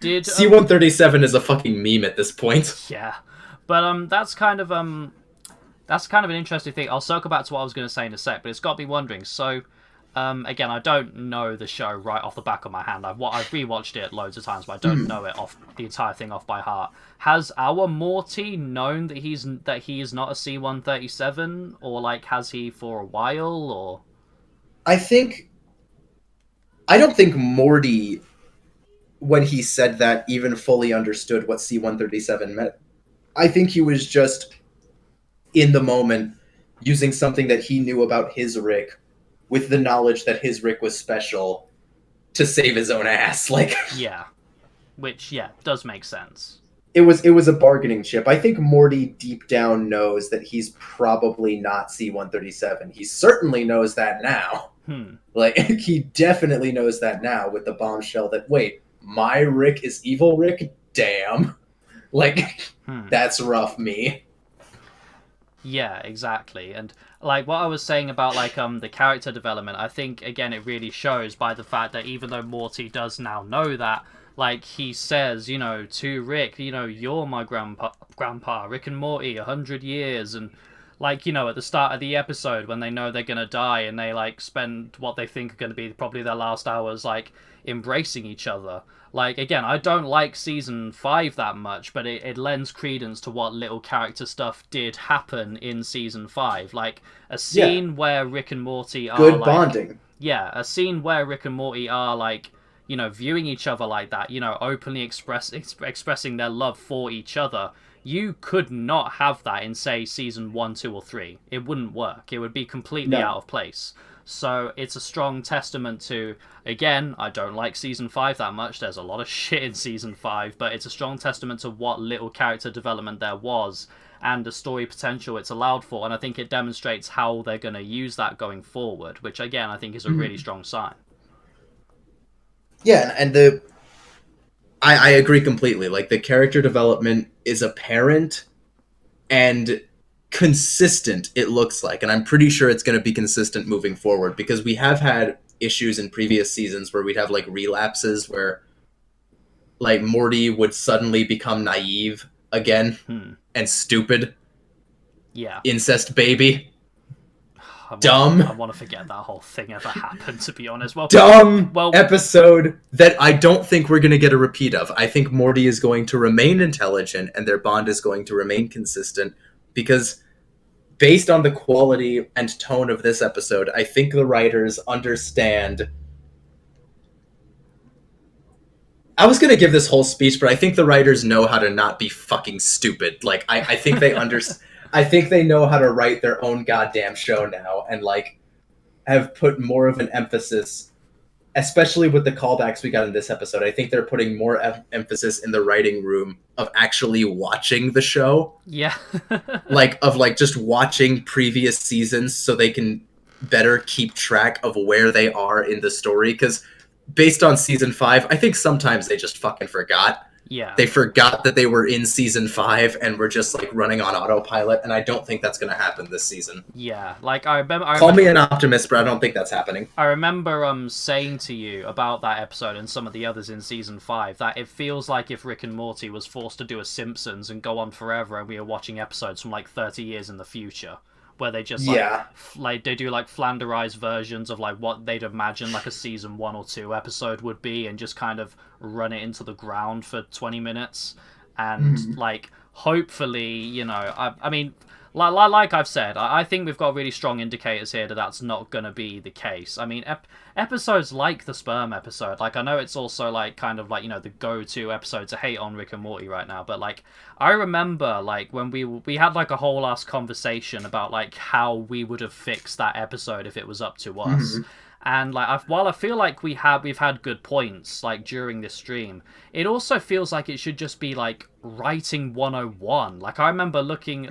S2: C-137 is a fucking meme at this point.
S1: Yeah. But that's kind of an interesting thing. I'll circle back to what I was going to say in a sec, but it's got me wondering. So, Again, I don't know the show right off the back of my hand. I've rewatched it loads of times, but I don't know it off the entire thing off by heart. Has our Morty known that he is not a C-137, or like has he for a while? Or
S2: I think I don't think Morty, when he said that, even fully understood what C-137 meant. I think he was just in the moment using something that he knew about his Rick with the knowledge that his Rick was special to save his own ass. Like,
S1: yeah, which does make sense.
S2: it was a bargaining chip. I think Morty deep down knows that he's probably not C-137. He certainly knows that now. Like, he definitely knows that now with the bombshell that, wait, my Rick is evil Rick? Damn. Like, that's rough me.
S1: Yeah, exactly. And like what I was saying about like the character development, I think again it really shows by the fact that even though Morty does now know that, like he says, to Rick, you're my grandpa, Rick and Morty, 100 years, and like at the start of the episode when they know they're gonna die and they like spend what they think are gonna be probably their last hours like embracing each other. Like, again, I don't like season 5 that much, but it lends credence to what little character stuff did happen in season 5. Like, a scene where Rick and Morty are
S2: good
S1: like,
S2: bonding.
S1: Yeah, a scene where Rick and Morty are like, viewing each other like that, openly expressing their love for each other. You could not have that in, say, season 1, 2, or 3. It wouldn't work. It would be completely out of place. So it's a strong testament to, again, I don't like season 5 that much. There's a lot of shit in season 5, but it's a strong testament to what little character development there was and the story potential it's allowed for. And I think it demonstrates how they're going to use that going forward, which, again, I think is a really strong sign.
S2: Yeah, and I agree completely. Like, the character development is apparent and consistent, it looks like, and I'm pretty sure it's going to be consistent moving forward, because we have had issues in previous seasons where we'd have like relapses where like Morty would suddenly become naive again and stupid.
S1: Yeah.
S2: Incest baby.
S1: I want to forget that whole thing ever happened, to be honest.
S2: Episode that I don't think we're going to get a repeat of. I think Morty is going to remain intelligent and their bond is going to remain consistent, because based on the quality and tone of this episode, I think the writers understand. I was going to give this whole speech, but I think the writers know how to not be fucking stupid. Like, I think they I think they know how to write their own goddamn show now, and like have put more of an emphasis, especially with the callbacks we got in this episode. I think they're putting more emphasis in the writing room of actually watching the show.
S1: Yeah.
S2: like just watching previous seasons so they can better keep track of where they are in the story. Because based on season 5, I think sometimes they just fucking forgot.
S1: Yeah.
S2: They forgot that they were in season 5 and were just like running on autopilot, and I don't think that's going to happen this season.
S1: Yeah, like I remember.
S2: Call me an optimist, but I don't think that's happening.
S1: I remember saying to you about that episode and some of the others in season 5 that it feels like if Rick and Morty was forced to do a Simpsons and go on forever, and we were watching episodes from like 30 years in the future, where they just like they do like flanderized versions of like what they'd imagine like a season 1 or 2 episode would be, and just kind of run it into the ground for 20 minutes, and like hopefully I mean like I've said, I think we've got really strong indicators here that that's not going to be the case. I mean, episodes like the sperm episode, like I know it's also like kind of like the go-to episode to hate on Rick and Morty right now, but like I remember like when we had like a whole ass conversation about like how we would have fixed that episode if it was up to us. And like, while I feel like we've had good points like during this stream, it also feels like it should just be like writing 101. Like I remember looking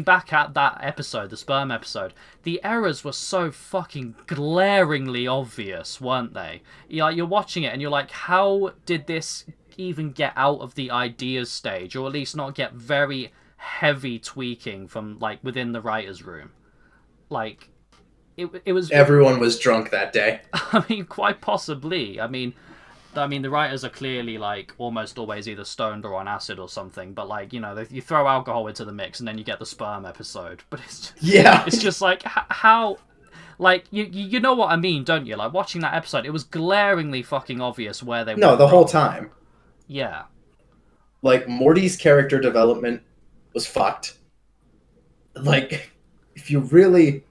S1: back at that episode, the sperm episode, the errors were so fucking glaringly obvious, weren't they? You're watching it and you're like, how did this even get out of the ideas stage, or at least not get very heavy tweaking from like within the writers' room? Like. It was.
S2: Everyone was drunk that day.
S1: I mean, quite possibly. I mean, the writers are clearly like almost always either stoned or on acid or something. But like you throw alcohol into the mix and then you get the sperm episode. But it's just like how, Like, you know what I mean, don't you? Like, watching that episode, it was glaringly fucking obvious where they
S2: No,
S1: went
S2: the whole
S1: wrong.
S2: time.
S1: Yeah.
S2: Like, Morty's character development was fucked. Like, if you really...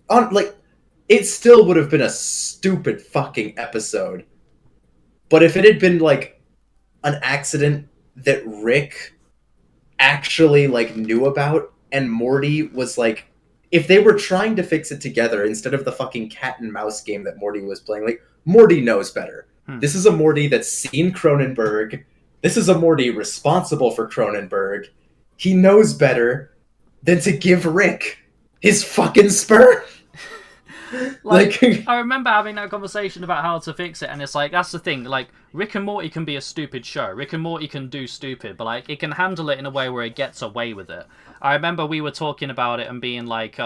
S2: like, it still would have been a stupid fucking episode. But if it had been, like, an accident that Rick actually, like, knew about, and Morty was, like... If they were trying to fix it together instead of the fucking cat and mouse game that Morty was playing, like, Morty knows better. This is a Morty that's seen Cronenberg. This is a Morty responsible for Cronenberg. He knows better than to give Rick his fucking sperm.
S1: Like, I remember having that conversation about how to fix it, and it's like, that's the thing, like, Rick and Morty can be a stupid show. Rick and Morty can do stupid, but, like, it can handle it in a way where it gets away with it. I remember we were talking about it and being like,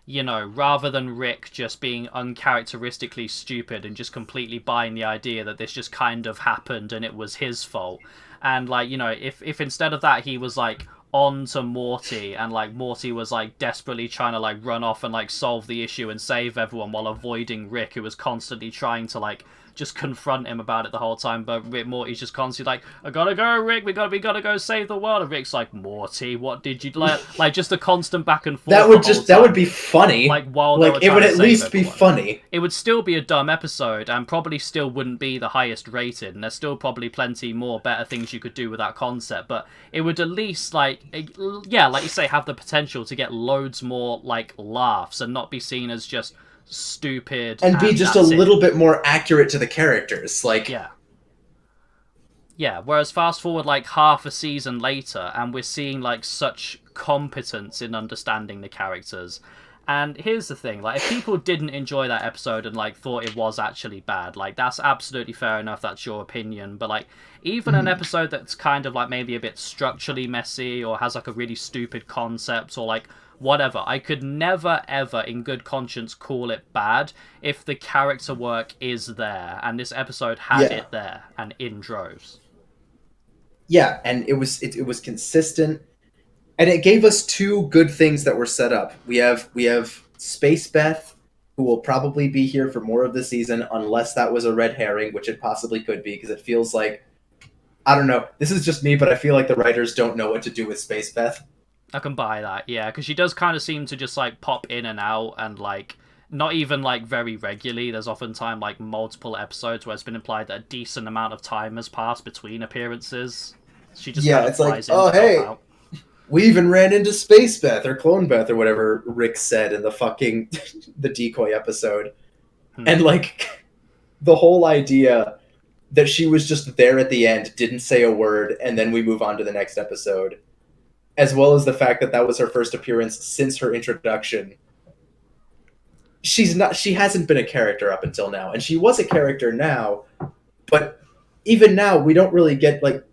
S1: you know, rather than Rick just being uncharacteristically stupid and just completely buying the idea that this just kind of happened and it was his fault. And, like, you know, if instead of that he was, like, on to Morty, and like Morty was like desperately trying to like run off and like solve the issue and save everyone while avoiding Rick, who was constantly trying to like just confront him about it the whole time. But Morty's just constantly like, I gotta go, Rick, we gotta go save the world. And Rick's like, Morty, what did you like just a constant back and forth.
S2: That would be funny.
S1: Like, while
S2: like it would at least be funny.
S1: It would still be a dumb episode and probably still wouldn't be the highest rated, and there's still probably plenty more better things you could do with that concept, but it would at least like you say, have the potential to get loads more like laughs and not be seen as just stupid
S2: and be just a little bit more accurate to the characters. Like,
S1: yeah, whereas fast forward like half a season later and we're seeing like such competence in understanding the characters. And here's the thing, like, if people didn't enjoy that episode and like thought it was actually bad, like, that's absolutely fair enough, that's your opinion. But like, even an episode that's kind of like maybe a bit structurally messy or has like a really stupid concept or like whatever, I could never ever in good conscience call it bad if the character work is there, and this episode had it there and in droves.
S2: Yeah, and it was consistent, and it gave us two good things that were set up. We have Space Beth, who will probably be here for more of the season, unless that was a red herring, which it possibly could be, because it feels like, I don't know, this is just me, but I feel like the writers don't know what to do with Space Beth.
S1: I can buy that, yeah, because she does kind of seem to just like pop in and out, and like not even like very regularly. There's oftentimes like multiple episodes where it's been implied that a decent amount of time has passed between appearances. She just kind of
S2: it's like, oh hey, we even ran into Space Beth or Clone Beth or whatever Rick said in the fucking the decoy episode. And like the whole idea that she was just there at the end, didn't say a word, and then we move on to the next episode, as well as the fact that that was her first appearance since her introduction. She hasn't been a character up until now, and she was a character now, but even now we don't really get like,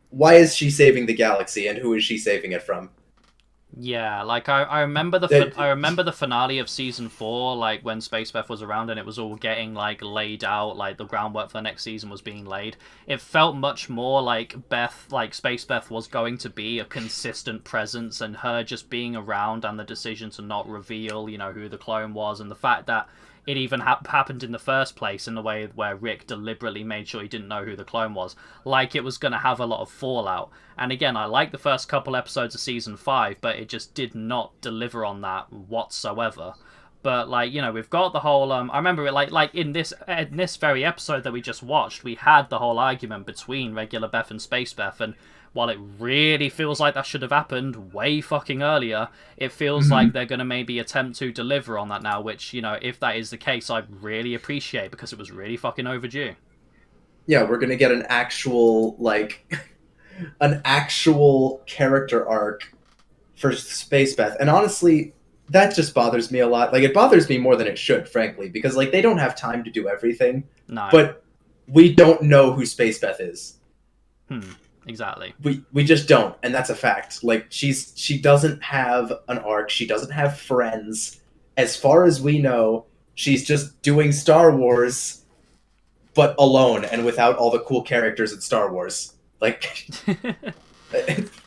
S2: why is she saving the galaxy and who is she saving it from?
S1: Yeah, like I remember the finale of season 4, like when Space Beth was around and it was all getting like laid out, like the groundwork for the next season was being laid. It felt much more like Space Beth was going to be a consistent presence, and her just being around and the decision to not reveal, you know, who the clone was, and the fact that it even happened in the first place in the way where Rick deliberately made sure he didn't know who the clone was, like it was going to have a lot of fallout. And again, I like the first couple episodes of season 5, but it just did not deliver on that whatsoever. But like, you know, we've got the whole I remember it like in this very episode that we just watched, we had the whole argument between regular Beth and Space Beth, and while it really feels like that should have happened way fucking earlier, it feels like they're going to maybe attempt to deliver on that now, which, you know, if that is the case, I really appreciate, because it was really fucking overdue.
S2: Yeah, we're going to get an actual, like, an actual character arc for Space Beth. And honestly, that just bothers me a lot. Like, it bothers me more than it should, frankly, because, like, they don't have time to do everything.
S1: No.
S2: But we don't know who Space Beth is.
S1: Exactly.
S2: We just don't, and that's a fact. Like, she doesn't have an arc. She doesn't have friends. As far as we know, she's just doing Star Wars, but alone and without all the cool characters in Star Wars. Like,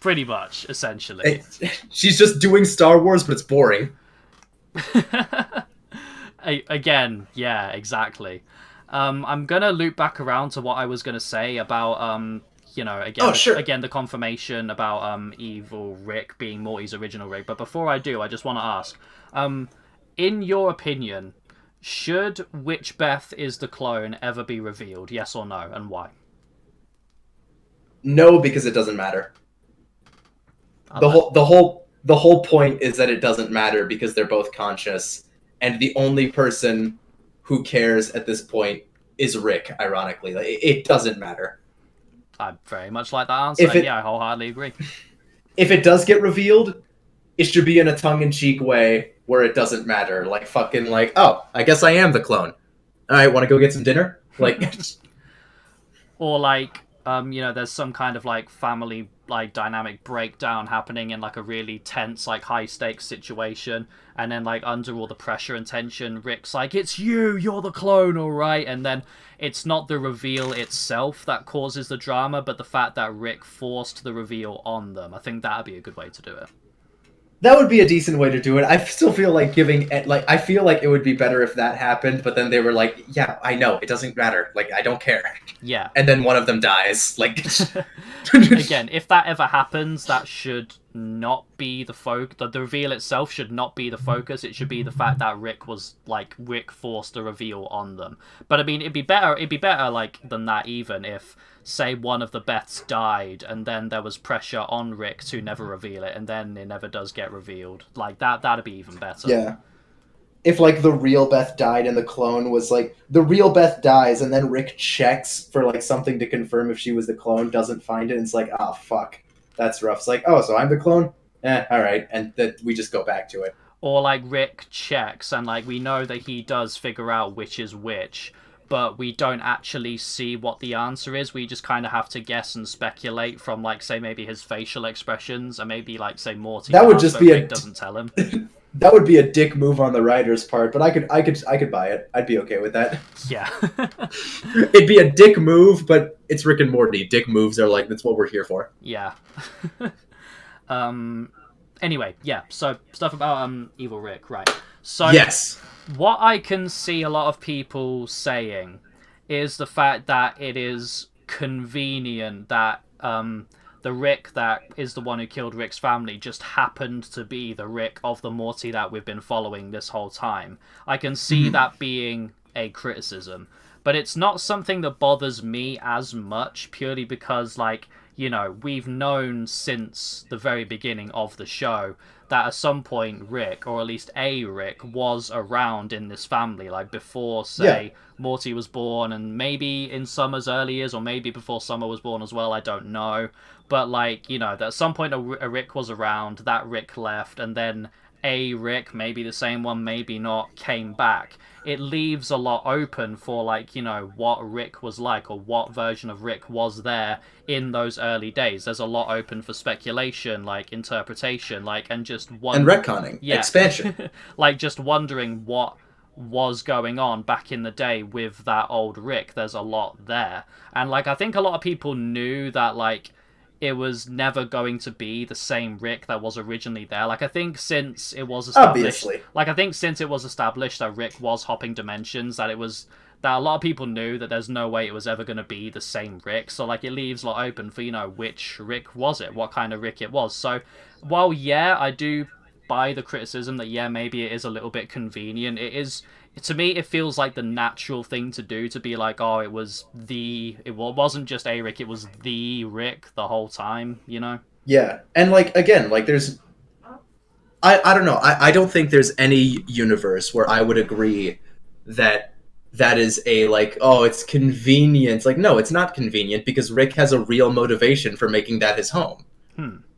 S1: pretty much, essentially.
S2: She's just doing Star Wars, but it's boring.
S1: Again, yeah, exactly. I'm gonna loop back around to what I was gonna say about
S2: Oh, sure.
S1: again the confirmation about evil Rick being Morty's original Rick. But before I do, I just want to ask, in your opinion, should which Beth is the clone ever be revealed? Yes or no, and why?
S2: No, because it doesn't matter.
S1: I
S2: The
S1: like,
S2: whole point is that it doesn't matter because they're both conscious, and the only person who cares at this point is Rick. Ironically, like, it doesn't matter.
S1: I very much like that answer,
S2: If
S1: and yeah,
S2: it
S1: I wholeheartedly agree.
S2: if it does get revealed, it should be in a tongue-in-cheek way where it doesn't matter. Like fucking like, oh, I guess I am the clone. All right, want to go get some dinner? Like,
S1: Or like there's some kind of like family like dynamic breakdown happening in like a really tense like high stakes situation, and then like under all the pressure and tension Rick's like, it's you're the clone, all right, and then it's not the reveal itself that causes the drama, but the fact that Rick forced the reveal on them. I think that'd be a good way to do it.
S2: that would be a decent way to do it. I still feel like giving like I feel like it would be better if that happened, but then they were like, yeah, I know, it doesn't matter. Like I don't care.
S1: Yeah.
S2: And then one of them dies. Like
S1: Again, if that ever happens, that should not be the focus. The reveal itself should not be the focus. It should be the fact that Rick forced the reveal on them. But I mean, it'd be better. It'd be better like than that even if, say, one of the Beths died and then there was pressure on Rick to never reveal it, and then it never does get revealed. Like that. That'd be even better.
S2: yeah. If like the real Beth died and the clone was like the real Beth dies and then Rick checks for like something to confirm if she was the clone, doesn't find it, and it's like, oh fuck, that's rough. It's like, oh, so I'm the clone? All right, and that we just go back to it.
S1: Or like Rick checks and like we know that he does figure out which is which, but we don't actually see what the answer is. We just kind of have to guess and speculate from like say maybe his facial expressions, and maybe like say Morty.
S2: That would just be
S1: Rick doesn't tell him.
S2: That would be a dick move on the writer's part, but I could buy it. I'd be okay with that.
S1: Yeah.
S2: It'd be a dick move, but it's Rick and Morty. Dick moves are like that's what we're here for.
S1: Yeah. Anyway, yeah. So stuff about Evil Rick, right? So
S2: Yes.
S1: what I can see a lot of people saying is the fact that it is convenient that the Rick that is the one who killed Rick's family just happened to be the Rick of the Morty that we've been following this whole time. I can see that being a criticism, but it's not something that bothers me as much purely because, like, we've known since the very beginning of the show that at some point Rick, or at least a Rick, was around in this family, like before, say, Morty was born, and maybe in Summer's early years, or maybe before Summer was born as well, I don't know. But, like, that at some point a Rick was around, that Rick left, and then a Rick, maybe the same one, maybe not, came back. It leaves a lot open for, like, what Rick was like, or what version of Rick was there in those early days. There's a lot open for speculation, like, interpretation, like, and just
S2: And retconning. Yeah. Expansion.
S1: Like, just wondering what was going on back in the day with that old Rick. There's a lot there. And, like, I think a lot of people knew that, like, it was never going to be the same Rick that was originally there. Like, I think since it was established...
S2: Obviously.
S1: Like, I think since it was established that Rick was hopping dimensions, that it was... That a lot of people knew that there's no way it was ever going to be the same Rick. So, like, it leaves a lot open for, which Rick was it? What kind of Rick it was? So, while, yeah, I do buy the criticism that, yeah, maybe it is a little bit convenient, it is... To me, it feels like the natural thing to do, to be like, oh, it wasn't just a Rick, it was the Rick the whole time,
S2: Yeah, and, like, again, like, there's... I don't know, I don't think there's any universe where I would agree that is a, like, oh, it's convenient. Like, no, it's not convenient, because Rick has a real motivation for making that his home.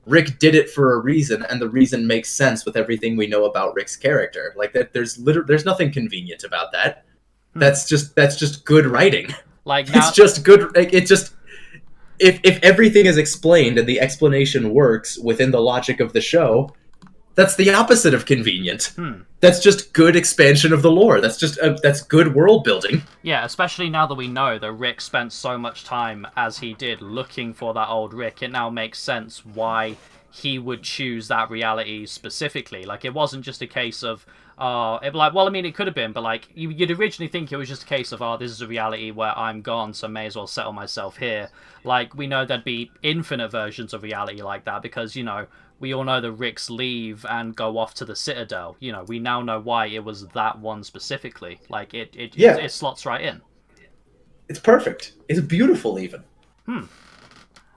S2: Rick did it for a reason, and the reason makes sense with everything we know about Rick's character. Like that, there's nothing convenient about that. That's just good writing.
S1: Like now...
S2: it's just good. It just if everything is explained and the explanation works within the logic of the show, that's the opposite of convenient. That's just good expansion of the lore. That's just that's good world building.
S1: Yeah, especially now that we know that Rick spent so much time as he did looking for that old Rick, it now makes sense why he would choose that reality specifically. Like, it wasn't just a case of, well, I mean, it could have been, but like you'd originally think it was just a case of, oh, this is a reality where I'm gone, so may as well settle myself here. Like we know there'd be infinite versions of reality like that because we all know the Ricks leave and go off to the Citadel. We now know why it was that one specifically. Like it slots right in.
S2: It's perfect. It's beautiful, even.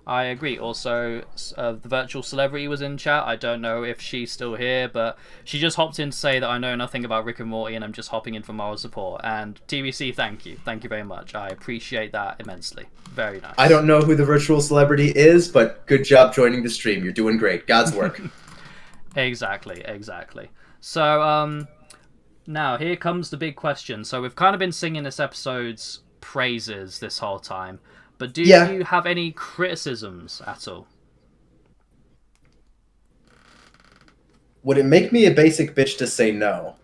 S1: I agree. Also, the virtual celebrity was in chat. I don't know if she's still here, but she just hopped in to say that I know nothing about Rick and Morty and I'm just hopping in for moral support. And TBC, thank you. Thank you very much. I appreciate that immensely. Very nice.
S2: I don't know who the virtual celebrity is, but good job joining the stream. You're doing great. God's work.
S1: Exactly. So, now here comes the big question. So we've kind of been singing this episode's praises this whole time. But do you have any criticisms at all?
S2: Would it make me a basic bitch to say no?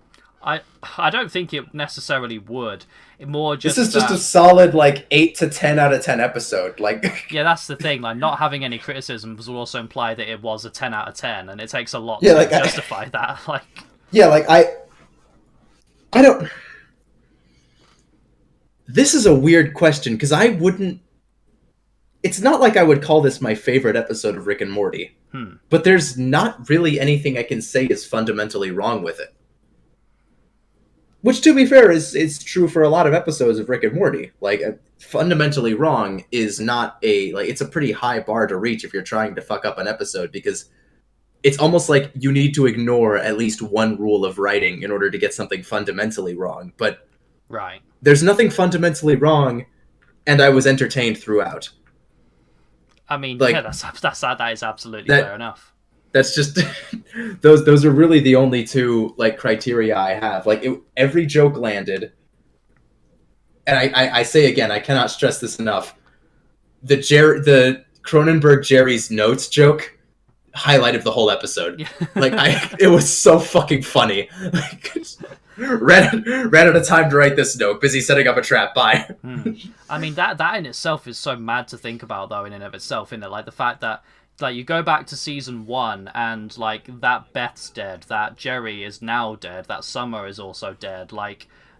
S1: I don't think it necessarily would. This
S2: is just a solid 8 to 10 out of 10 episode.
S1: Yeah, that's the thing. Like not having any criticisms will also imply that it was a 10 out of 10, and it takes a lot to justify that.
S2: I don't. This is a weird question because I wouldn't. It's not like I would call this my favorite episode of Rick and Morty, but there's not really anything I can say is fundamentally wrong with it. Which, to be fair, is true for a lot of episodes of Rick and Morty. Fundamentally wrong is not it's a pretty high bar to reach if you're trying to fuck up an episode, because it's almost like you need to ignore at least one rule of writing in order to get something fundamentally wrong. But
S1: right,
S2: there's nothing fundamentally wrong, and I was entertained throughout.
S1: I mean, that is absolutely fair enough.
S2: That's just those are really the only two criteria I have. Every joke landed, and I say again, I cannot stress this enough. The Cronenberg Jerry's notes joke highlighted the whole episode. Yeah. It was so fucking funny. Ran out of time to write this note. Busy setting up a trap. Bye.
S1: I mean, that in itself is so mad to think about, though, in and of itself, isn't it? The fact that you go back to season 1 and that Beth's dead, that Jerry is now dead, that Summer is also dead.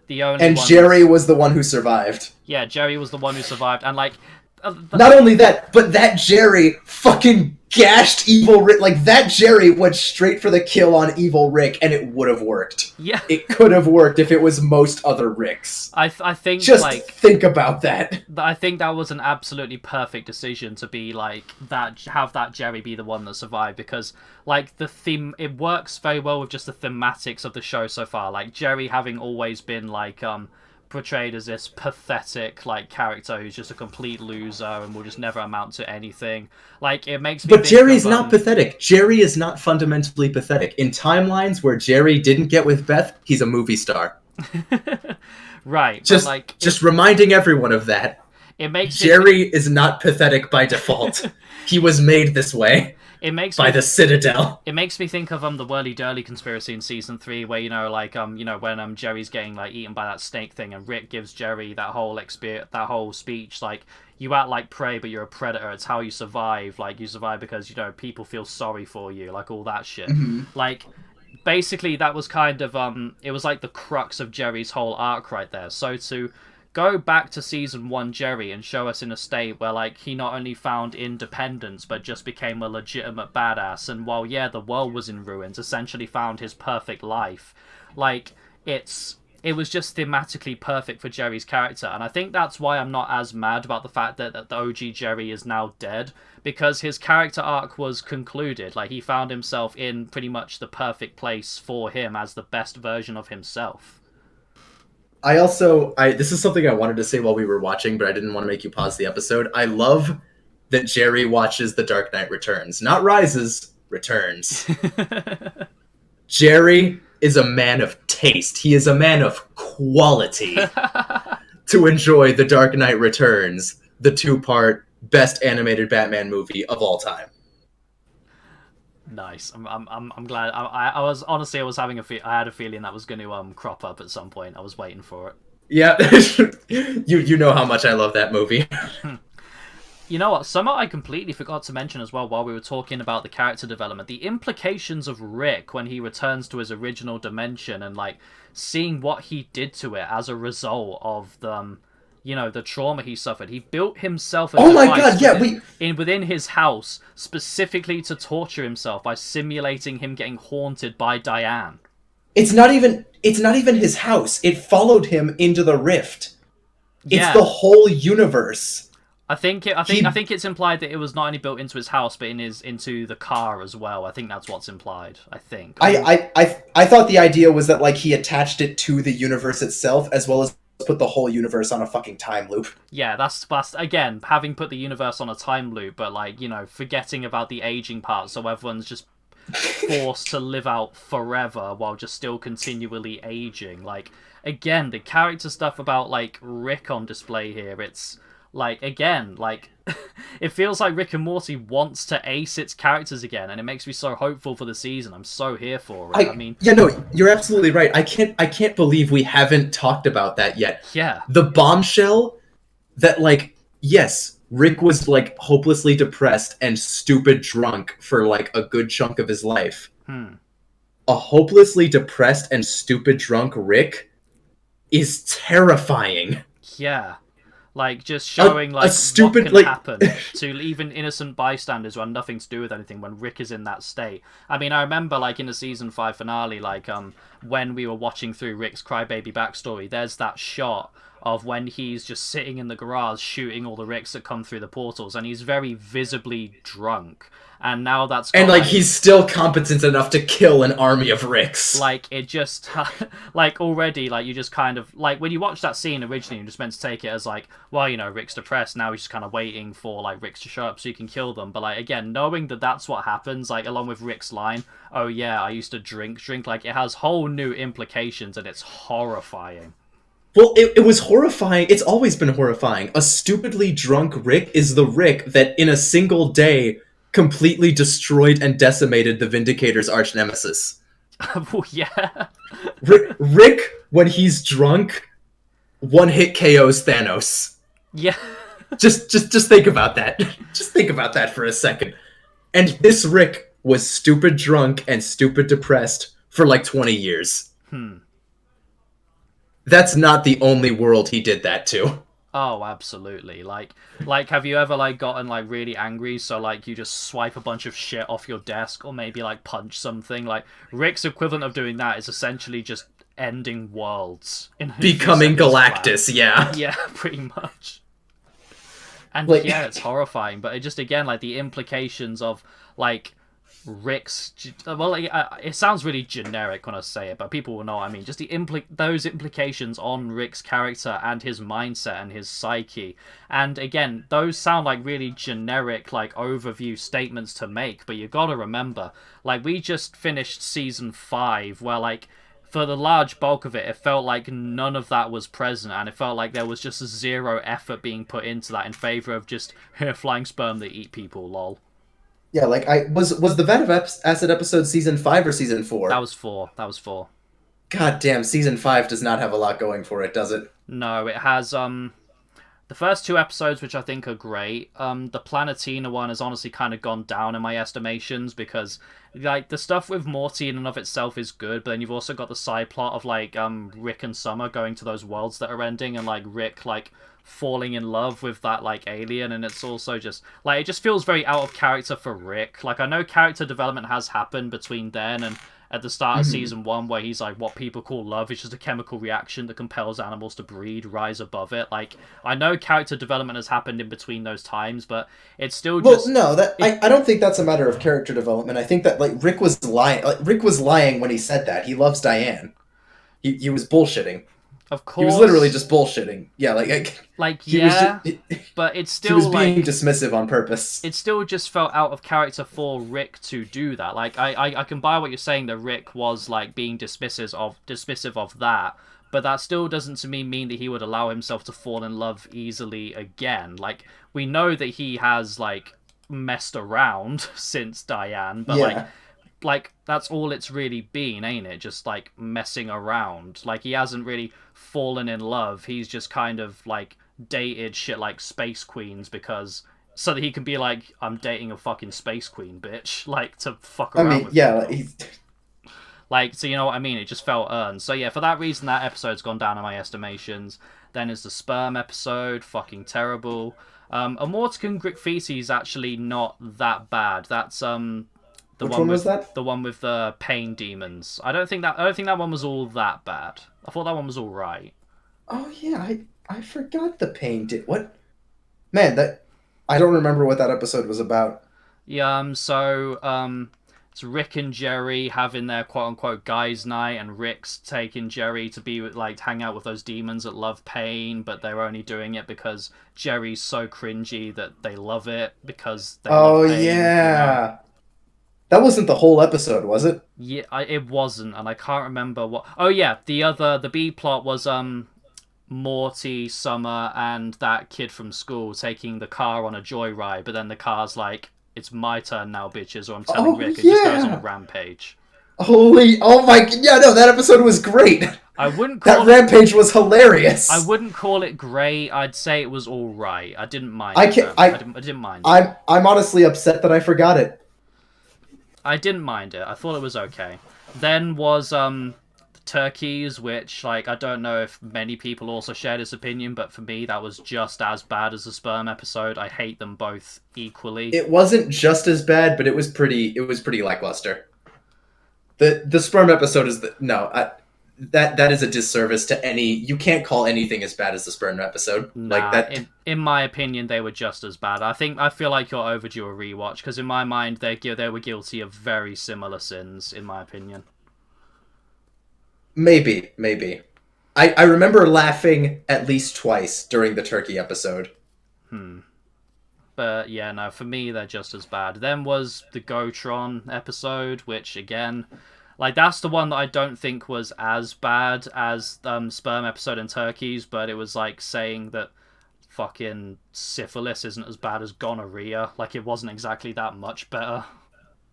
S1: Jerry was the one who survived. Yeah, Jerry was the one who survived, and
S2: not only that, but that Jerry fucking gashed Evil Rick. That Jerry went straight for the kill on Evil Rick, and it would have worked.
S1: Yeah.
S2: It could have worked if it was most other Ricks.
S1: I think
S2: think about that.
S1: I think that was an absolutely perfect decision to be have that Jerry be the one that survived, because the theme, it works very well with just the thematics of the show so far. Jerry having always been portrayed as this pathetic character who's just a complete loser and will just never amount to anything. It makes me.
S2: But Jerry's not pathetic. Jerry is not fundamentally pathetic. In timelines where Jerry didn't get with Beth, he's a movie star.
S1: Right.
S2: Just reminding everyone of that.
S1: It makes
S2: Jerry is not pathetic by default. He was made this way. The Citadel.
S1: It makes me think of the Whirly Durly conspiracy in season 3, where when Jerry's getting eaten by that snake thing, and Rick gives Jerry that whole speech you act like prey, but you're a predator. It's how you survive. You survive because people feel sorry for you. All that shit. Mm-hmm. Basically, that was kind of it was the crux of Jerry's whole arc right there. So to go back to season 1 Jerry and show us in a state where he not only found independence but just became a legitimate badass, and while the world was in ruins, essentially found his perfect life. It was just thematically perfect for Jerry's character, and I think that's why I'm not as mad about the fact that the OG Jerry is now dead, because his character arc was concluded. He found himself in pretty much the perfect place for him as the best version of himself.
S2: This is something I wanted to say while we were watching, but I didn't want to make you pause the episode. I love that Jerry watches The Dark Knight Returns. Not Rises, Returns. Jerry is a man of taste. He is a man of quality to enjoy The Dark Knight Returns, the 2-part best animated Batman movie of all time.
S1: Nice. I'm glad. I was honestly, I had a feeling that was going to crop up at some point. I was waiting for it.
S2: Yeah. you know how much I love that movie.
S1: You know what? Something I completely forgot to mention as well while we were talking about the character development. The implications of Rick when he returns to his original dimension and, like, seeing what he did to it as a result of the, the trauma he suffered. He built himself a
S2: Oh my
S1: device
S2: god, yeah,
S1: within his house specifically to torture himself by simulating him getting haunted by Diane.
S2: it's not even his house. It followed him into the rift. It's
S1: Yeah.
S2: the whole universe.
S1: I think it's implied that it was not only built into his house, but into the car as well. I think that's what's implied. I think.
S2: I thought the idea was that like he attached it to the universe itself as well as put the whole universe on a fucking time loop.
S1: Yeah, that's again having put the universe on a time loop, but like forgetting about the aging part, so everyone's just forced to live out forever while just still continually aging. Like again, the character stuff about like Rick on display here. It's like, again, like, it feels like Rick and Morty wants to ace its characters again, and it makes me so hopeful for the season. I'm so here for it. I mean,
S2: yeah, no, you're absolutely right. I can't believe we haven't talked about that yet.
S1: Yeah.
S2: The bombshell that, like, yes, Rick was, like, hopelessly depressed and stupid drunk for, like, a good chunk of his life. A hopelessly depressed and stupid drunk Rick is terrifying.
S1: Yeah. Like, just showing, like,
S2: stupid,
S1: what can
S2: like...
S1: happen to even innocent bystanders who have nothing to do with anything when Rick is in that state. I mean, I remember, like, in the Season 5 finale, like, when we were watching through Rick's crybaby backstory, there's that shot of when he's just sitting in the garage shooting all the Ricks that come through the portals, and he's very visibly drunk. And now that's got,
S2: and like he's still competent enough to kill an army of Ricks.
S1: Like it just like already like you just kind of like when you watch that scene originally, you're just meant to take it as like, well, Rick's depressed, now he's just kind of waiting for like Ricks to show up so you can kill them. But like again, knowing that that's what happens, like along with Rick's line, oh yeah, I used to drink, like it has whole new implications and it's horrifying.
S2: Well, it was horrifying. It's always been horrifying. A stupidly drunk Rick is the Rick that in a single day completely destroyed and decimated the Vindicator's arch nemesis.
S1: Well, yeah.
S2: Rick, when he's drunk, one-hit KOs Thanos.
S1: Yeah.
S2: Just think about that. Just think about that for a second. And this Rick was stupid drunk and stupid depressed for like 20 years. That's not the only world he did that to.
S1: Oh, absolutely. Like have you ever like gotten like really angry so like you just swipe a bunch of shit off your desk or maybe like punch something? Like Rick's equivalent of doing that is essentially just ending worlds in
S2: becoming Galactus, yeah.
S1: Yeah, pretty much. And
S2: like,
S1: yeah, it's horrifying, but it just again like the implications of like Rick's, well, it sounds really generic when I say it, but people will know what I mean. Just those implications on Rick's character and his mindset and his psyche. And again, those sound like really generic, like overview statements to make, but you gotta remember, like we just finished season 5, where like for the large bulk of it, it felt like none of that was present, and it felt like there was just zero effort being put into that in favor of just flying sperm that eat people, lol.
S2: Yeah, like was the Vat of Acid episode season 5 or season 4?
S1: That was 4.
S2: God damn, season 5 does not have a lot going for it, does it?
S1: No, it has the first 2 episodes, which I think are great. The Planetina one has honestly kind of gone down in my estimations because like the stuff with Morty in and of itself is good, but then you've also got the side plot of like Rick and Summer going to those worlds that are ending and like Rick like falling in love with that like alien, and it's also just like it just feels very out of character for Rick. Like I know character development has happened between then and at the start of season 1, where he's like, what people call love is just a chemical reaction that compels animals to breed, rise above it. Like I know character development has happened in between those times, but it's still just
S2: I don't think that's a matter of character development. I think that like Rick was lying. Like, Rick was lying when he said that he loves Diane. He was bullshitting.
S1: Of course.
S2: He was literally just bullshitting. Yeah,
S1: but it's still
S2: he was being
S1: like
S2: dismissive on purpose.
S1: It still just felt out of character for Rick to do that. Like I can buy what you're saying that Rick was like being dismissive of that, but that still doesn't to me mean that he would allow himself to fall in love easily again. Like we know that he has like messed around since Diane, but
S2: yeah.
S1: like that's all it's really been, ain't it? Just like messing around. Like he hasn't really fallen in love. He's just kind of like dated shit like space queens because so that he can be like, I'm dating a fucking space queen, bitch, like to fuck
S2: I
S1: around
S2: mean,
S1: with
S2: yeah,
S1: people. Like, so you know what I mean? It just felt earned. So yeah, for that reason, that episode's gone down in my estimations. Then is the sperm episode, fucking terrible. Amorticon Greek Feces actually not that bad. That's the
S2: which
S1: one
S2: one was
S1: with
S2: that?
S1: the pain demons. I don't think that one was all that bad. I thought that one was all right.
S2: Oh yeah, I forgot the pain did what? Man, that I don't remember what that episode was about.
S1: Yeah, it's Rick and Jerry having their quote unquote guys' night, and Rick's taking Jerry to be like hang out with those demons that love pain, but they're only doing it because Jerry's so cringy that they love it because they love
S2: Oh
S1: pain, you know?
S2: yeah. That wasn't the whole episode, was it?
S1: Yeah, it wasn't, and I can't remember what. Oh yeah, the B plot was Morty, Summer, and that kid from school taking the car on a joyride, but then the car's like, it's my turn now, bitches, or I'm telling
S2: Oh
S1: Rick, and just goes on a
S2: yeah.
S1: rampage.
S2: Holy, oh my, yeah, no, that episode was great.
S1: I wouldn't
S2: That
S1: call it.
S2: rampage was
S1: I
S2: hilarious.
S1: wouldn't call it great. I'd say it was all right. I didn't mind
S2: I
S1: it
S2: can't,
S1: though. I didn't mind it.
S2: I'm honestly upset that I forgot it.
S1: I didn't mind it. I thought it was okay. Then was the turkeys, which like I don't know if many people also share this opinion, but for me that was just as bad as the sperm episode. I hate them both equally.
S2: It wasn't just as bad, but it was pretty lackluster. The sperm episode is that is a disservice to any. You can't call anything as bad as the sperm episode like
S1: Nah,
S2: that.
S1: in my opinion, they were just as bad. I feel like you're overdue a rewatch because in my mind they were guilty of very similar sins. In my opinion.
S2: Maybe. I remember laughing at least twice during the turkey episode.
S1: But yeah, no, for me they're just as bad. Then was the Gotron episode, which again, like that's the one that I don't think was as bad as sperm episode and turkeys, but it was like saying that fucking syphilis isn't as bad as gonorrhea. Like it wasn't exactly that much better.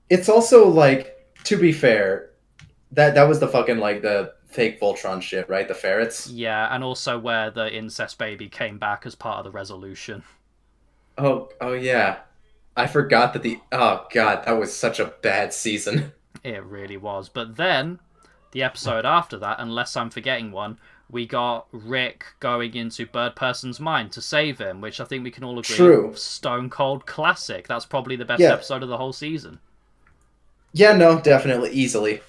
S2: It's also like, to be fair, that was the fucking like the fake Voltron shit, right? The ferrets.
S1: Yeah, and also where the incest baby came back as part of the resolution.
S2: Oh yeah. I forgot that the oh god, that was such a bad season.
S1: It really was. But then, the episode after that, unless I'm forgetting one, we got Rick going into Bird Person's mind to save him, which I think we can all agree,
S2: True.
S1: stone cold classic. That's probably the best
S2: Yeah.
S1: episode of the whole season.
S2: Yeah, no, definitely, easily.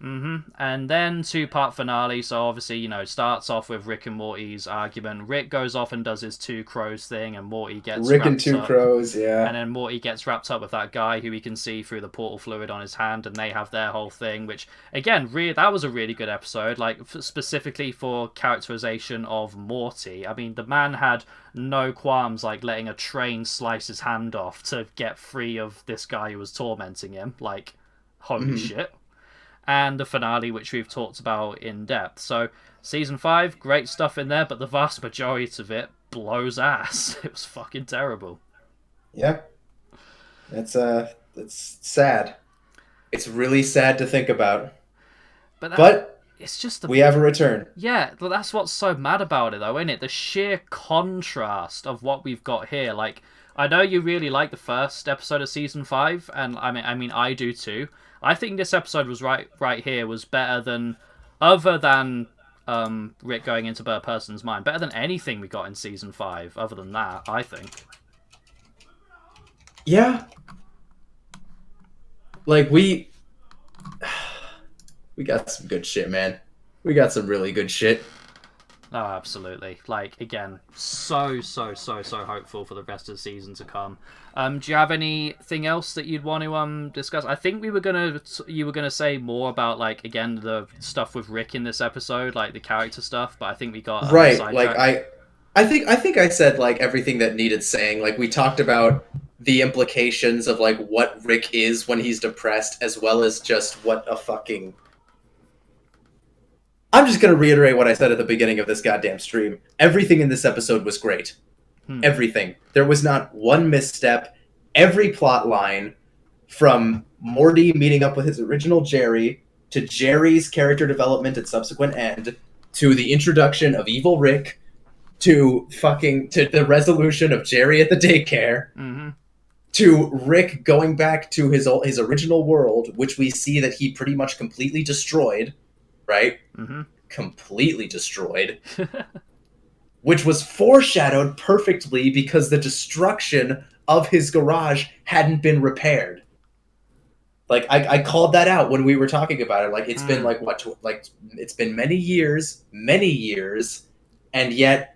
S1: And then two-part finale. So obviously, starts off with Rick and Morty's argument. Rick goes off and does his two crows thing, and Morty gets
S2: Rick and
S1: wrapped
S2: Two
S1: up.
S2: Crows, yeah.
S1: And then Morty gets wrapped up with that guy who he can see through the portal fluid on his hand, and they have their whole thing. Which again, that was a really good episode. Like specifically for characterization of Morty. I mean, the man had no qualms like letting a train slice his hand off to get free of this guy who was tormenting him. Like, holy shit. And the finale, which we've talked about in depth. So, season 5, great stuff in there, but the vast majority of it blows ass. It was fucking terrible.
S2: Yeah. It's sad. It's really sad to think about. But
S1: it's just
S2: we have a return.
S1: Yeah, but that's what's so mad about it, though, isn't it? The sheer contrast of what we've got here. Like, I know you really like the first episode of season 5, and I mean, I do too. I think this episode was right here was better than, other than Rick going into Bird Person's mind, better than anything we got in season 5. Other than that, I think.
S2: Yeah. Like we got some good shit, man. We got some really good shit.
S1: Oh, absolutely. Like, again, so hopeful for the rest of the season to come. Do you have anything else that you'd want to discuss? I think you were gonna say more about, like, again, the stuff with Rick in this episode, like the character stuff, but I think we got
S2: right.
S1: sidetracked.
S2: Like I think I said like everything that needed saying. Like we talked about the implications of like what Rick is when he's depressed, as well as just what a fucking. I'm just gonna reiterate what I said at the beginning of this goddamn stream. Everything in this episode was great. Everything. There was not one misstep. Every plot line, from Morty meeting up with his original Jerry, to Jerry's character development and subsequent end, to the introduction of Evil Rick, to the resolution of Jerry at the daycare,
S1: Mm-hmm.
S2: to Rick going back to his original world, which we see that he pretty much completely destroyed, right?
S1: Mm-hmm.
S2: Completely destroyed, which was foreshadowed perfectly because the destruction of his garage hadn't been repaired. Like I called that out when we were talking about it. Like it's been like what, like it's been many years, and yet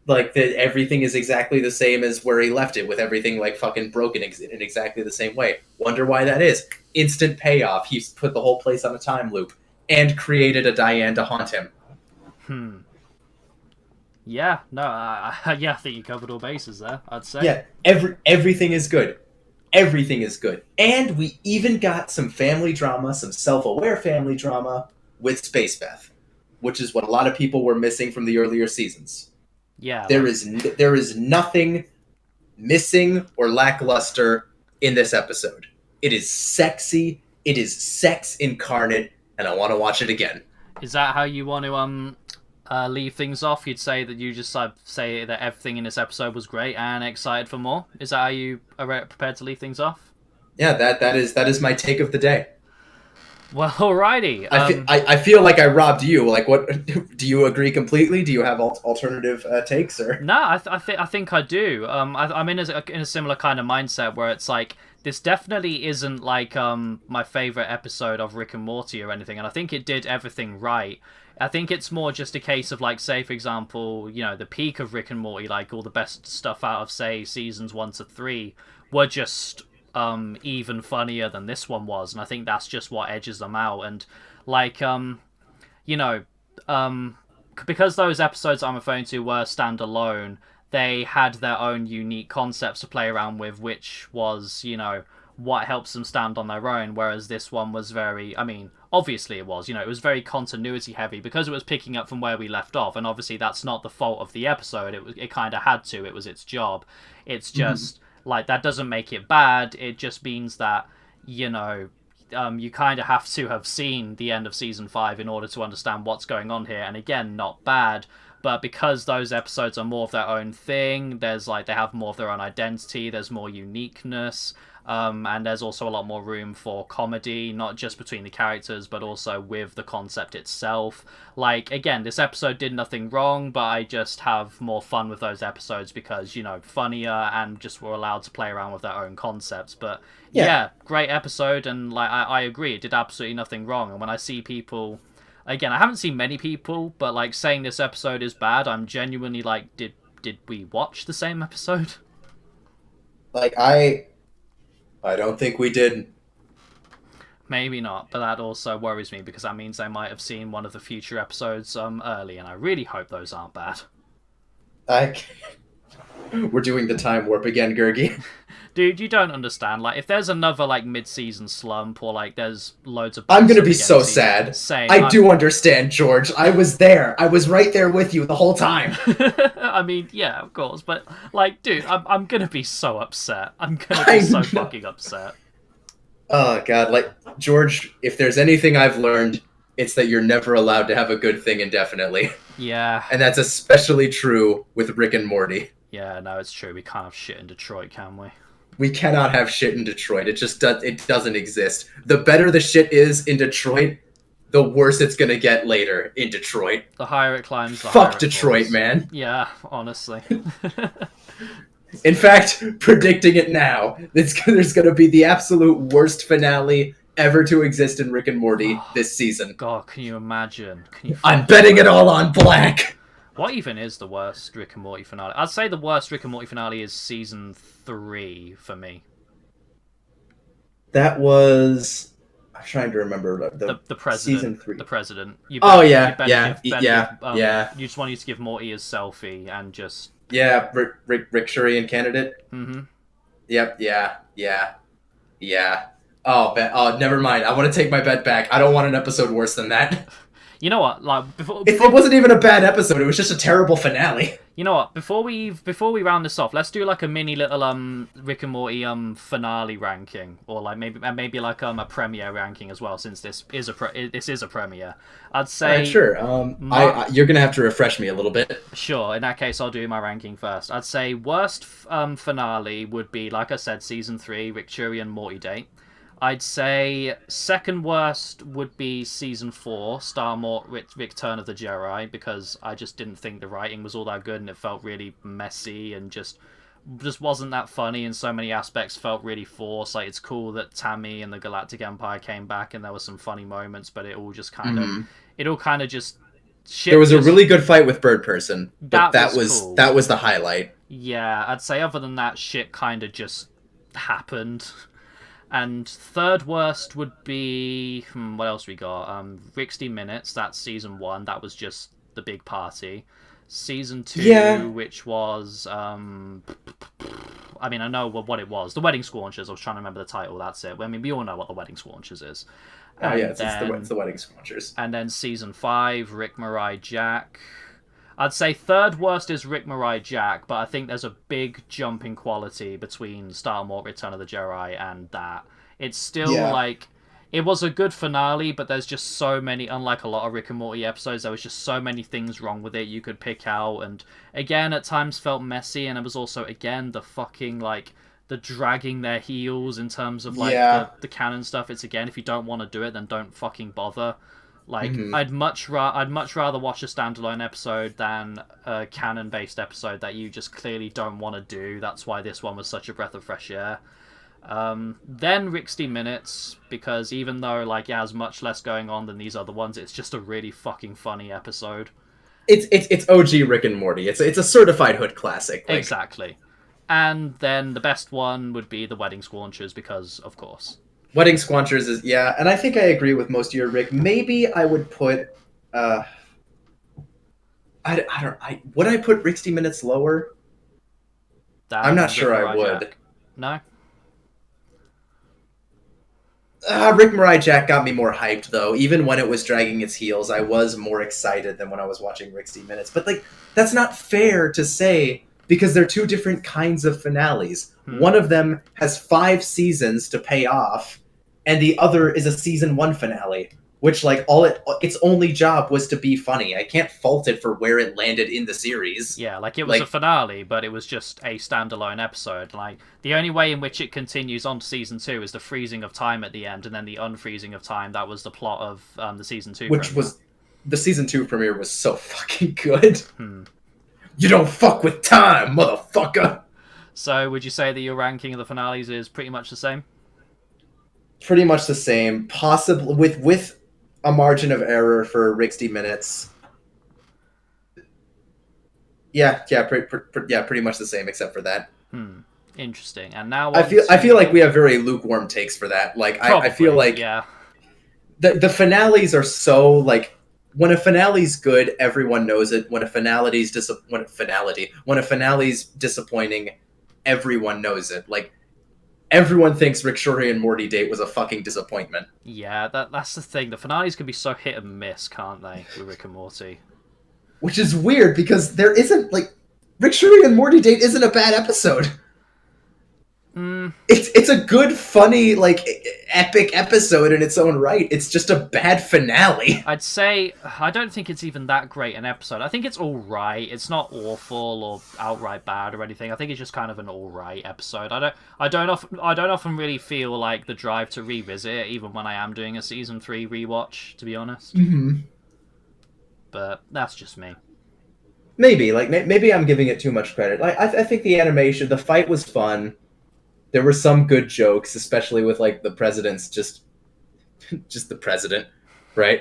S2: like everything is exactly the same as where he left it, with everything like fucking broken in exactly the same way. Wonder why that is. Instant payoff. He's put the whole place on a time loop and created a Diane to haunt him.
S1: Yeah, no, yeah, I think you covered all bases there, I'd say.
S2: Yeah, everything is good. Everything is good. And we even got some family drama, some self-aware family drama with Space Beth, which is what a lot of people were missing from the earlier seasons.
S1: Yeah.
S2: There is nothing missing or lackluster in this episode. It is sexy, it is sex incarnate, and I want to watch it again.
S1: Is that how you want to leave things off? You'd say that you just say that everything in this episode was great and excited for more? Is that how you are prepared to leave things off?
S2: Yeah, that is my take of the day.
S1: Well, alrighty.
S2: I feel like I robbed you. Like, what? Do you agree completely? Do you have alternative takes, or
S1: no? I think I do. I'm in a similar kind of mindset where it's like, this definitely isn't like my favorite episode of Rick and Morty or anything, and I think it did everything right. I think it's more just a case of, like, say for example, you know, the peak of Rick and Morty, like all the best stuff out of, say, seasons 1 to 3 were just even funnier than this one was, and I think that's just what edges them out. And like you know, because those episodes I'm referring to were standalone, they had their own unique concepts to play around with, which was, you know, what helps them stand on their own. Whereas this one was very, I mean, obviously it was, you know, it was very continuity heavy because it was picking up from where we left off, and obviously that's not the fault of the episode. It kind of had to. It was its job. It's just like, that doesn't make it bad. It just means that, you know, you kind of have to have seen the end of season 5 in order to understand what's going on here. And again, not bad, but because those episodes are more of their own thing, there's like, they have more of their own identity, there's more uniqueness, and there's also a lot more room for comedy, not just between the characters, but also with the concept itself. Like, again, this episode did nothing wrong, but I just have more fun with those episodes because, you know, funnier, and just were allowed to play around with their own concepts. But yeah, great episode, and like I agree, it did absolutely nothing wrong. And when I see people, again, I haven't seen many people, but like saying this episode is bad, I'm genuinely like, did we watch the same episode?
S2: Like, I don't think we did.
S1: Maybe not, but that also worries me because that means I might have seen one of the future episodes early, and I really hope those aren't bad.
S2: We're doing the time warp again, Gurgi.
S1: Dude, you don't understand. Like, if there's another like mid-season slump, or like there's loads of,
S2: I'm gonna be so sad.
S1: Same.
S2: I do understand, George. I was there. I was right there with you the whole time.
S1: I mean, yeah, of course, but like, dude, I'm gonna be so upset. I'm gonna be so fucking upset.
S2: Oh god, like, George, if there's anything I've learned, it's that you're never allowed to have a good thing indefinitely.
S1: Yeah.
S2: And that's especially true with Rick and Morty.
S1: Yeah, no, it's true. We can't have shit in Detroit, can we?
S2: We cannot have shit in Detroit. It just it doesn't exist. The better the shit is in Detroit, the worse it's gonna get later in Detroit.
S1: The higher it climbs, the
S2: higher
S1: Fuck
S2: Detroit,
S1: falls.
S2: Man.
S1: Yeah, honestly.
S2: In fact, predicting it now, there's gonna be the absolute worst finale ever to exist in Rick and Morty this season.
S1: God, can you imagine?
S2: I'm betting it all on black!
S1: What even is the worst Rick and Morty finale? I'd say the worst Rick and Morty finale is season 3 for me.
S2: That was... I'm trying to remember
S1: the president.
S2: Season 3.
S1: The president.
S2: You
S1: just wanted to give Morty his selfie and just...
S2: Yeah, Rick Shurian candidate.
S1: Mm-hmm.
S2: Yep, yeah. Oh, never mind. I want to take my bet back. I don't want an episode worse than that.
S1: You know what? Like
S2: It wasn't even a bad episode. It was just a terrible finale.
S1: You know what? Before we round this off, let's do like a mini little Rick and Morty finale ranking, or like maybe like a premiere ranking as well, since this is a premiere. I'd say
S2: Right, sure. You're gonna have to refresh me a little bit.
S1: Sure. In that case, I'll do my ranking first. I'd say worst finale would be, like I said, season 3, Rick, Shuri, and Morty date. I'd say second worst would be season 4, Return of the Jedi, because I just didn't think the writing was all that good and it felt really messy and just wasn't that funny in so many aspects, felt really forced. Like, it's cool that Tammy and the Galactic Empire came back and there were some funny moments, but it all just kind of just shit.
S2: There was a really good fight with Bird Person, but that was
S1: cool.
S2: That was the highlight.
S1: Yeah, I'd say other than that, shit kind of just happened. And third worst would be... what else we got? 60 Minutes, that's season 1. That was just the big party. Season 2, which was... I mean, I know what it was. The Wedding Squanchers. I was trying to remember the title. That's it. I mean, we all know what the Wedding Squanchers is.
S2: It's the Wedding Squanchers.
S1: And then season 5, Rick, Mirai, Jack. I'd say third worst is Rick, Mirai, Jack, but I think there's a big jump in quality between Star Wars Return of the Jedi and that. It's still like... It was a good finale, but there's just so many... Unlike a lot of Rick and Morty episodes, there was just so many things wrong with it you could pick out. And again, at times felt messy, and it was also, again, the fucking, like... the dragging their heels in terms of, like, the canon stuff. It's, again, if you don't want to do it, then don't fucking bother. Like, I'd much rather watch a standalone episode than a canon-based episode that you just clearly don't want to do. That's why this one was such a breath of fresh air. Then 60 Minutes, because even though, like, it has much less going on than these other ones, it's just a really fucking funny episode.
S2: It's OG Rick and Morty. It's a certified hood classic.
S1: Like... Exactly. And then the best one would be the Wedding Squanchers, because, of course.
S2: Wedding Squanchers is, and I think I agree with most of your Rick. Maybe I would put, would I put 60 Minutes lower? I'm not sure I would.
S1: Jack. No?
S2: Rick Mirai Jack got me more hyped, though. Even when it was dragging its heels, I was more excited than when I was watching 60 Minutes. But, like, that's not fair to say, because they're two different kinds of finales. One of them has 5 seasons to pay off, and the other is a season 1 finale, which, like, its only job was to be funny. I can't fault it for where it landed in the series.
S1: Yeah, like, it was a finale, but it was just a standalone episode. Like, the only way in which it continues on to season 2 is the freezing of time at the end, and then the unfreezing of time. That was the plot of the season 2
S2: which
S1: premiere.
S2: Was the season 2 premiere was so fucking good. You don't fuck with time, motherfucker.
S1: So, would you say that your ranking of the finales is pretty much the same?
S2: Pretty much the same, possibly with a margin of error for 60 Minutes. Pretty much the same, except for that.
S1: Interesting. And now
S2: I feel like we have very lukewarm takes for that. Like, I feel like the finales are so, like, when a finale's good, everyone knows it. When a finale's disappointing, everyone knows it. Like, everyone thinks Rick, Shuri, and Morty date was a fucking disappointment.
S1: Yeah, that's the thing. The finales can be so hit and miss, can't they, with Rick and Morty?
S2: Which is weird, because there isn't, like... Rick, Shuri, and Morty date isn't a bad episode. It's a good, funny, like, epic episode in its own right. It's just a bad finale.
S1: I'd say I don't think it's even that great an episode. I think it's all right. It's not awful or outright bad or anything. I think it's just kind of an all right episode. I don't often really feel like the drive to revisit it, even when I am doing a season 3 rewatch, to be honest. But that's just me.
S2: Maybe I'm giving it too much credit. Like, I think the animation, the fight was fun. There were some good jokes, especially with, like, the president's just the president, right?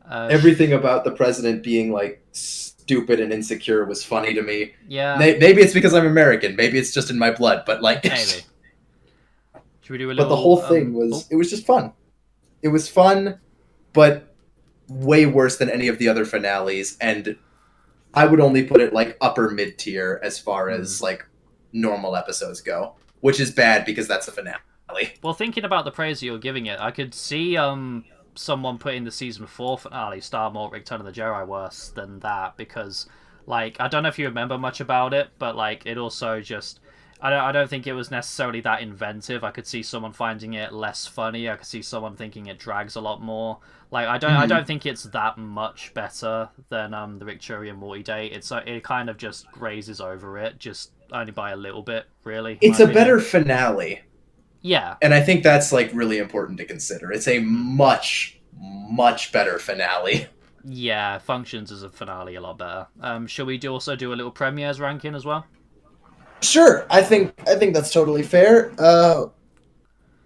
S2: Everything about the president being, like, stupid and insecure was funny to me.
S1: Yeah.
S2: Maybe it's because I'm American. Maybe it's just in my blood. But, like,
S1: maybe. Should we do a little?
S2: But the whole thing it was just fun. It was fun, but way worse than any of the other finales, and I would only put it, like, upper mid-tier as far as, like, normal episodes go, which is bad because that's a finale.
S1: Well, thinking about the praise you're giving it, I could see someone putting the season 4 finale, Star Wars Return of the Jedi, worse than that, because like I don't know if you remember much about it, but like it also just I don't think it was necessarily that inventive. I could see someone finding it less funny. I could see someone thinking it drags a lot more. Like I don't think it's that much better than the Rick and Morty day. It kind of just grazes over it, just only by a little bit, really.
S2: It's a better finale.
S1: Yeah.
S2: And I think that's like really important to consider. It's a much, much better finale.
S1: Yeah, functions as a finale a lot better. Shall we also do a little premieres ranking as well?
S2: Sure, I think that's totally fair.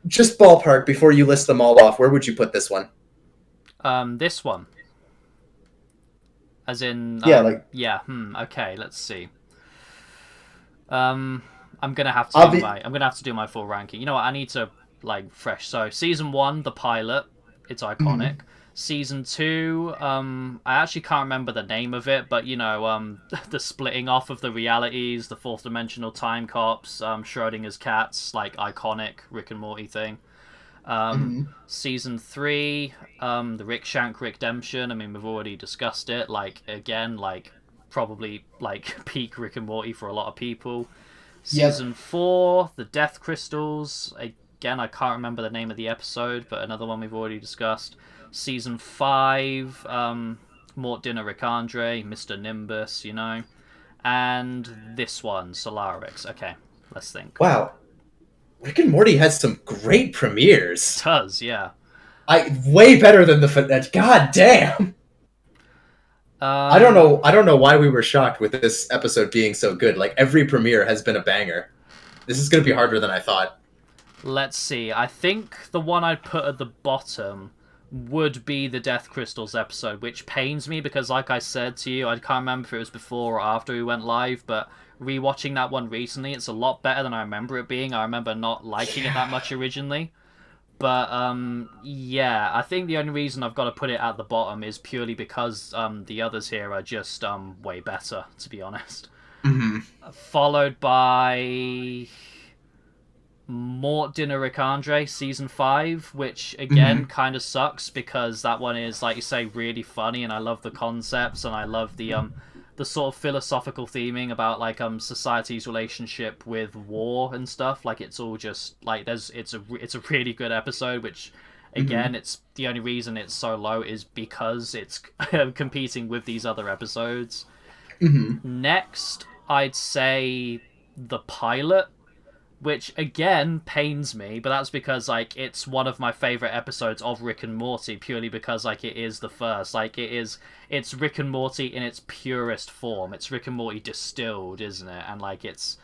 S2: Just ballpark before you list them all off. Where would you put this one?
S1: This one. As in, yeah. Okay, let's see. I'm gonna have to do my full ranking. You know what? I need to like fresh. So season 1, the pilot, it's iconic. Season 2, I actually can't remember the name of it, but you know, the splitting off of the realities, the fourth dimensional time cops, Schrodinger's cats, like iconic Rick and Morty thing. Season 3, the Rick Shank Redemption. I mean, we've already discussed it. Like again, like probably like peak Rick and Morty for a lot of people. Season 4, the Death Crystals. Again, I can't remember the name of the episode, but another one we've already discussed. Season 5, Mort Dinner Rick Andre, Mr. Nimbus, you know. And this one, Solaricks. Okay, let's think.
S2: Wow. Rick and Morty has some great premieres.
S1: It does, yeah.
S2: Way better than the... God damn! I don't know why we were shocked with this episode being so good. Like, every premiere has been a banger. This is going to be harder than I thought.
S1: Let's see. I think the one I'd put at the bottom would be the Death Crystals episode, which pains me because, like I said to you, I can't remember if it was before or after we went live, but rewatching that one recently, it's a lot better than I remember it being. I remember not liking it that much originally. But, yeah, I think the only reason I've got to put it at the bottom is purely because the others here are just way better, to be honest. Followed by Mort Dinner Rick Andre season 5, which again kind of sucks because that one is, like you say, really funny, and I love the concepts, and I love the sort of philosophical theming about like society's relationship with war and stuff. Like it's all just like it's a really good episode, which again it's the only reason it's so low is because it's competing with these other episodes. Next, I'd say the pilot, which again pains me, but that's because like it's one of my favorite episodes of Rick and Morty purely because like it is the first. Like it's Rick and Morty in its purest form. It's Rick and Morty distilled, isn't it? And like it's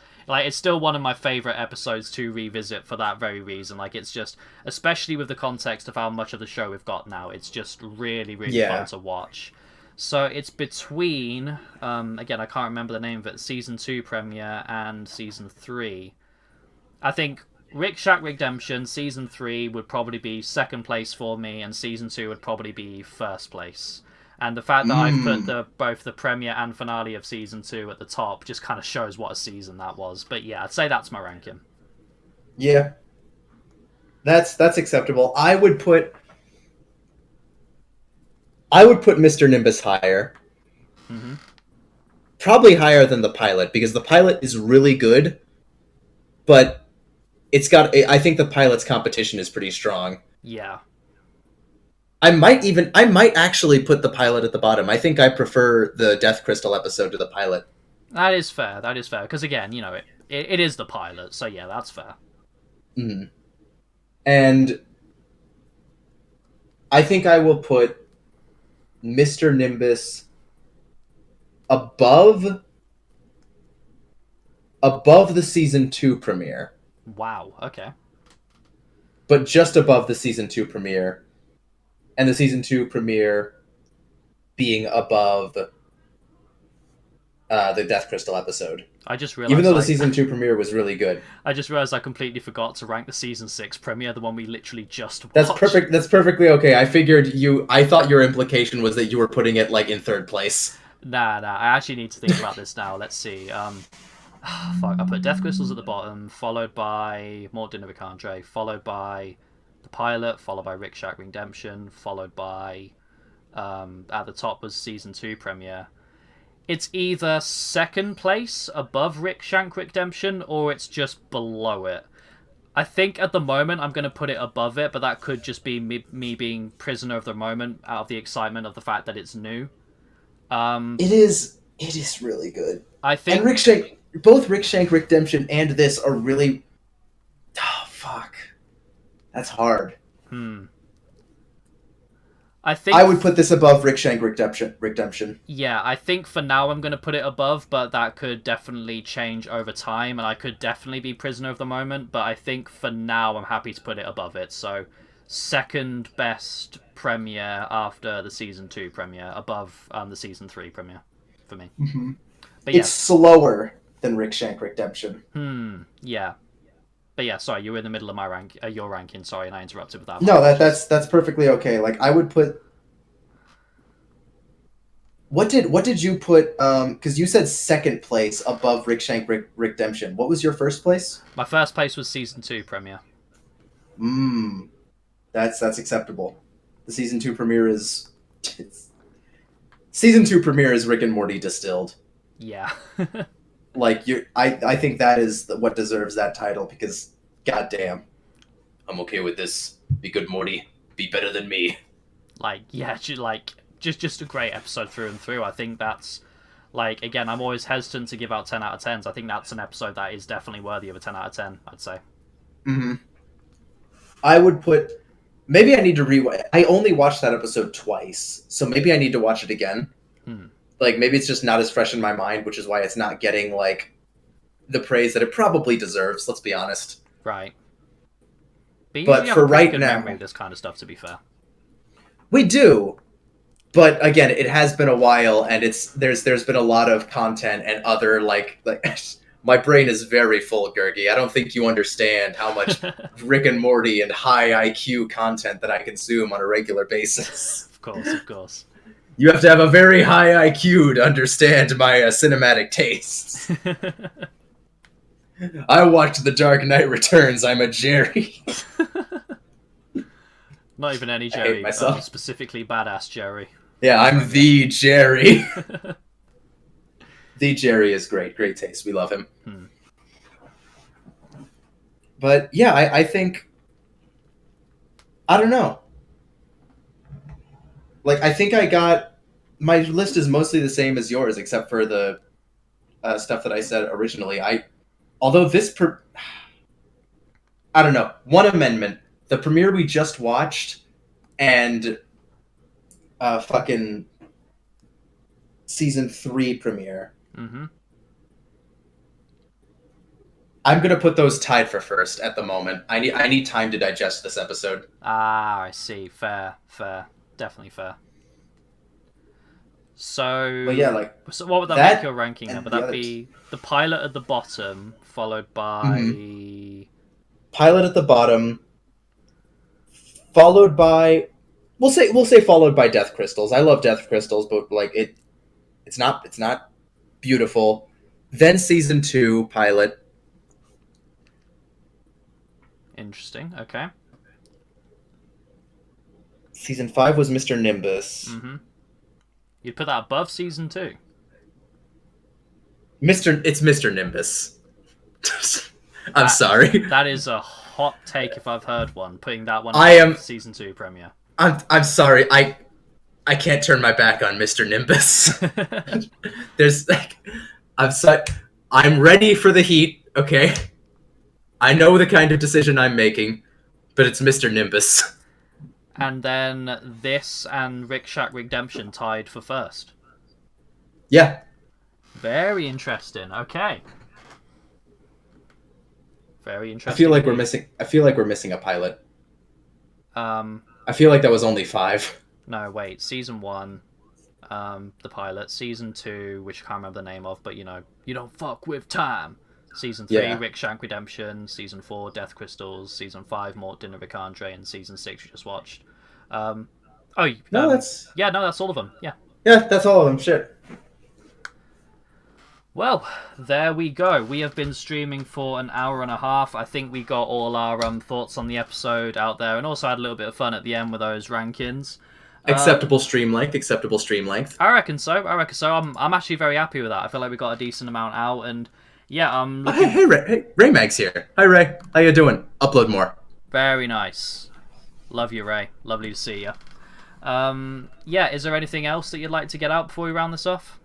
S1: still one of my favorite episodes to revisit for that very reason. Like it's just, especially with the context of how much of the show we've got now, it's just really fun to watch. So it's between again, I can't remember the name of it, season 2 premiere and season 3. I think Rick Shack Redemption season 3 would probably be second place for me, and season 2 would probably be first place. And the fact that I've put both the premiere and finale of season 2 at the top just kind of shows what a season that was. But yeah, I'd say that's my ranking.
S2: Yeah, that's acceptable. I would put Mr. Nimbus higher. Probably higher than the pilot because the pilot is really good, but I think the pilot's competition is pretty strong.
S1: Yeah.
S2: I might actually put the pilot at the bottom. I think I prefer the Death Crystal episode to the pilot.
S1: That is fair. Because again, you know, it is the pilot, so yeah, that's fair.
S2: And I think I will put Mr. Nimbus above the season 2 premiere.
S1: Wow, okay.
S2: But just above the season 2 premiere. And the season 2 premiere being above the Death Crystal episode.
S1: I just realized,
S2: even though the season 2 premiere was really good.
S1: I just realized I completely forgot to rank the season 6 premiere, the one we literally just watched.
S2: That's perfect. That's perfectly okay. I thought your implication was that you were putting it like in third place.
S1: Nah. I actually need to think about this now. Let's see. Fuck. I put Death Crystals at the bottom, followed by Mort Dinner Rick Andre, followed by the pilot, followed by Rick Shack Redemption, followed by at the top was season 2 premiere. It's either second place above Rick Shank Redemption or it's just below it. I think at the moment I'm going to put it above it, but that could just be me being prisoner of the moment out of the excitement of the fact that it's new.
S2: It is really good.
S1: I think
S2: And both Rick Shank Redemption and this are really, oh fuck, that's hard. I would put this above Rick Shank Redemption.
S1: Yeah, I think for now I'm going to put it above, but that could definitely change over time, and I could definitely be prisoner of the moment, but I think for now I'm happy to put it above it. So, second best premiere after the season 2 premiere, above the season 3 premiere for me.
S2: Mm-hmm.
S1: But yeah.
S2: It's slower than Rick Shank Redemption.
S1: Yeah. But yeah, sorry, you were in the middle of my your ranking. Sorry, and I interrupted with that.
S2: No, that's perfectly okay. Like I would put. What did you put? Because you said second place above Rick Shank Redemption. What was your first place?
S1: My first place was season 2 premiere.
S2: That's acceptable. The season 2 premiere is. Season 2 premiere is Rick and Morty distilled.
S1: Yeah.
S2: Like I think that is what deserves that title because, goddamn, I'm okay with this. Be good, Morty. Be better than me.
S1: Like, yeah, just a great episode through and through. I think that's like, again, I'm always hesitant to give out 10 out of 10s. I think that's an episode that is definitely worthy of a 10 out of 10. I'd say.
S2: I would put. Maybe I need to rewatch. I only watched that episode twice, so maybe I need to watch it again. Like, maybe it's just not as fresh in my mind, which is why it's not getting, like, the praise that it probably deserves, let's be honest.
S1: Right.
S2: But for right now...
S1: memory of this kind of stuff, to be fair.
S2: We do. But, again, it has been a while, and there's been a lot of content and other, like my brain is very full, Gergie. I don't think you understand how much Rick and Morty and high IQ content that I consume on a regular basis.
S1: Of course.
S2: You have to have a very high IQ to understand my cinematic tastes. I watched The Dark Knight Returns. I'm a Jerry.
S1: Not even any Jerry. Specifically badass Jerry.
S2: Yeah, I'm the Jerry. The Jerry is great. Great taste. We love him. But yeah, I think... I don't know. Like, I think I got... My list is mostly the same as yours, except for the stuff that I said originally. Although this... I don't know. One amendment. The premiere we just watched and fucking season 3 premiere. I'm going to put those tied for first at the moment. I need time to digest this episode.
S1: Ah, I see. Fair. Definitely fair. So,
S2: but yeah,
S1: so what would that make your ranking? Would that be the pilot at the bottom, followed by
S2: pilot at the bottom, followed by we'll say followed by Death Crystals. I love Death Crystals, but like it's not beautiful. Then season 2 pilot.
S1: Interesting. Okay.
S2: Season 5 was Mr. Nimbus.
S1: You'd put that above season 2.
S2: It's Mr. Nimbus. I'm sorry.
S1: That is a hot take if I've heard one. Putting that one
S2: above
S1: season 2 premiere.
S2: I'm sorry. I can't turn my back on Mr. Nimbus. There's I'm ready for the heat, okay? I know the kind of decision I'm making, but it's Mr. Nimbus.
S1: And then this and Rick Shack Redemption tied for first.
S2: Yeah.
S1: Very interesting. Okay. Very interesting.
S2: I feel like we're missing a pilot. I feel like that was only 5.
S1: No, wait. Season 1, the pilot. Season 2, which I can't remember the name of, but you don't fuck with time. Season 3, Rick Shank Redemption. Season 4, Death Crystals. Season 5, Mort Dinner with Andre. And Season 6, we just watched.
S2: That's...
S1: Yeah, no, that's all of them. Yeah.
S2: Yeah, that's all of them. Shit.
S1: Well, there we go. We have been streaming for an hour and a half. I think we got all our thoughts on the episode out there, and also had a little bit of fun at the end with those rankings.
S2: Acceptable stream length. Acceptable stream length.
S1: I reckon so. I'm actually very happy with that. I feel like we got a decent amount out, and yeah, I'm looking...
S2: Hey, Ray. Hey, Ray Mag's here. Hi, Ray. How you doing? Upload more.
S1: Very nice. Love you, Ray. Lovely to see you. Yeah, is there anything else that you'd like to get out before we round this off?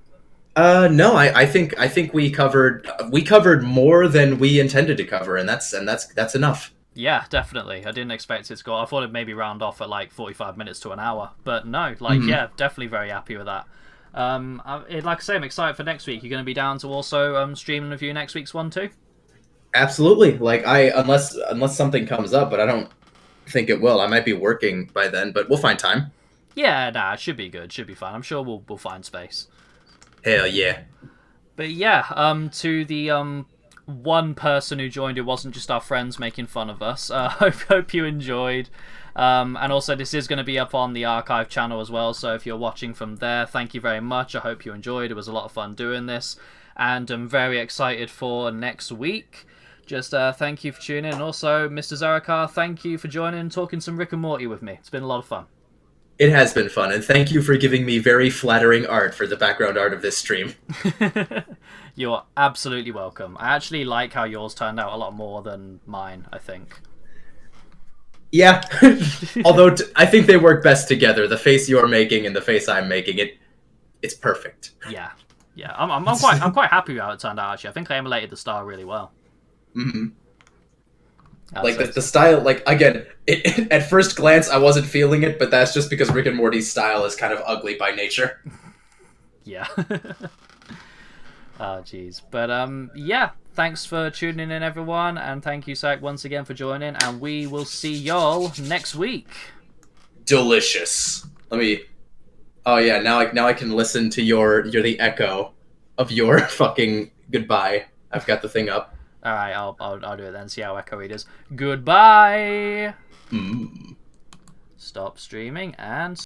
S2: No, I think we covered more than we intended to cover, and that's enough.
S1: Yeah, definitely. I didn't expect it to go. I thought it'd maybe round off at like 45 minutes to an hour, but no, like yeah, definitely very happy with that. Like I say, I'm excited for next week. You're going to be down to also stream and review next week's one too?
S2: Absolutely. Like unless something comes up, but I don't think it will. I might be working by then, but we'll find time.
S1: Yeah, nah, it should be good. Should be fine. I'm sure we'll find space.
S2: Hell yeah.
S1: But yeah, to the one person who joined who wasn't just our friends making fun of us, hope you enjoyed. And also this is going to be up on the archive channel as well, so if you're watching from there, thank you very much. I hope you enjoyed. It was a lot of fun doing this, and I'm very excited for next week. Just thank you for tuning in. And also, Mr. Zarikar, thank you for joining and talking some Rick and Morty with me. It's been a lot of fun.
S2: It has been fun, and thank you for giving me very flattering art for the background art of this stream.
S1: You're absolutely welcome. I actually like how yours turned out a lot more than mine, I think.
S2: Yeah, although I think they work best together. The face you're making and the face I'm making, it's perfect.
S1: Yeah, I'm quite happy with how it turned out. Actually, I think I emulated the style really well.
S2: Mm-hmm. Like the style, like again, at first glance I wasn't feeling it, but that's just because Rick and Morty's style is kind of ugly by nature.
S1: Yeah. Oh, jeez. But yeah, thanks for tuning in, everyone, and thank you, Zach, once again for joining, and we will see y'all next week.
S2: Delicious. Let me. Oh yeah, now I can listen to you're the echo of your fucking goodbye. I've got the thing up.
S1: All right, I'll do it then. See how echoey it is. Goodbye.
S2: Mm.
S1: Stop streaming and.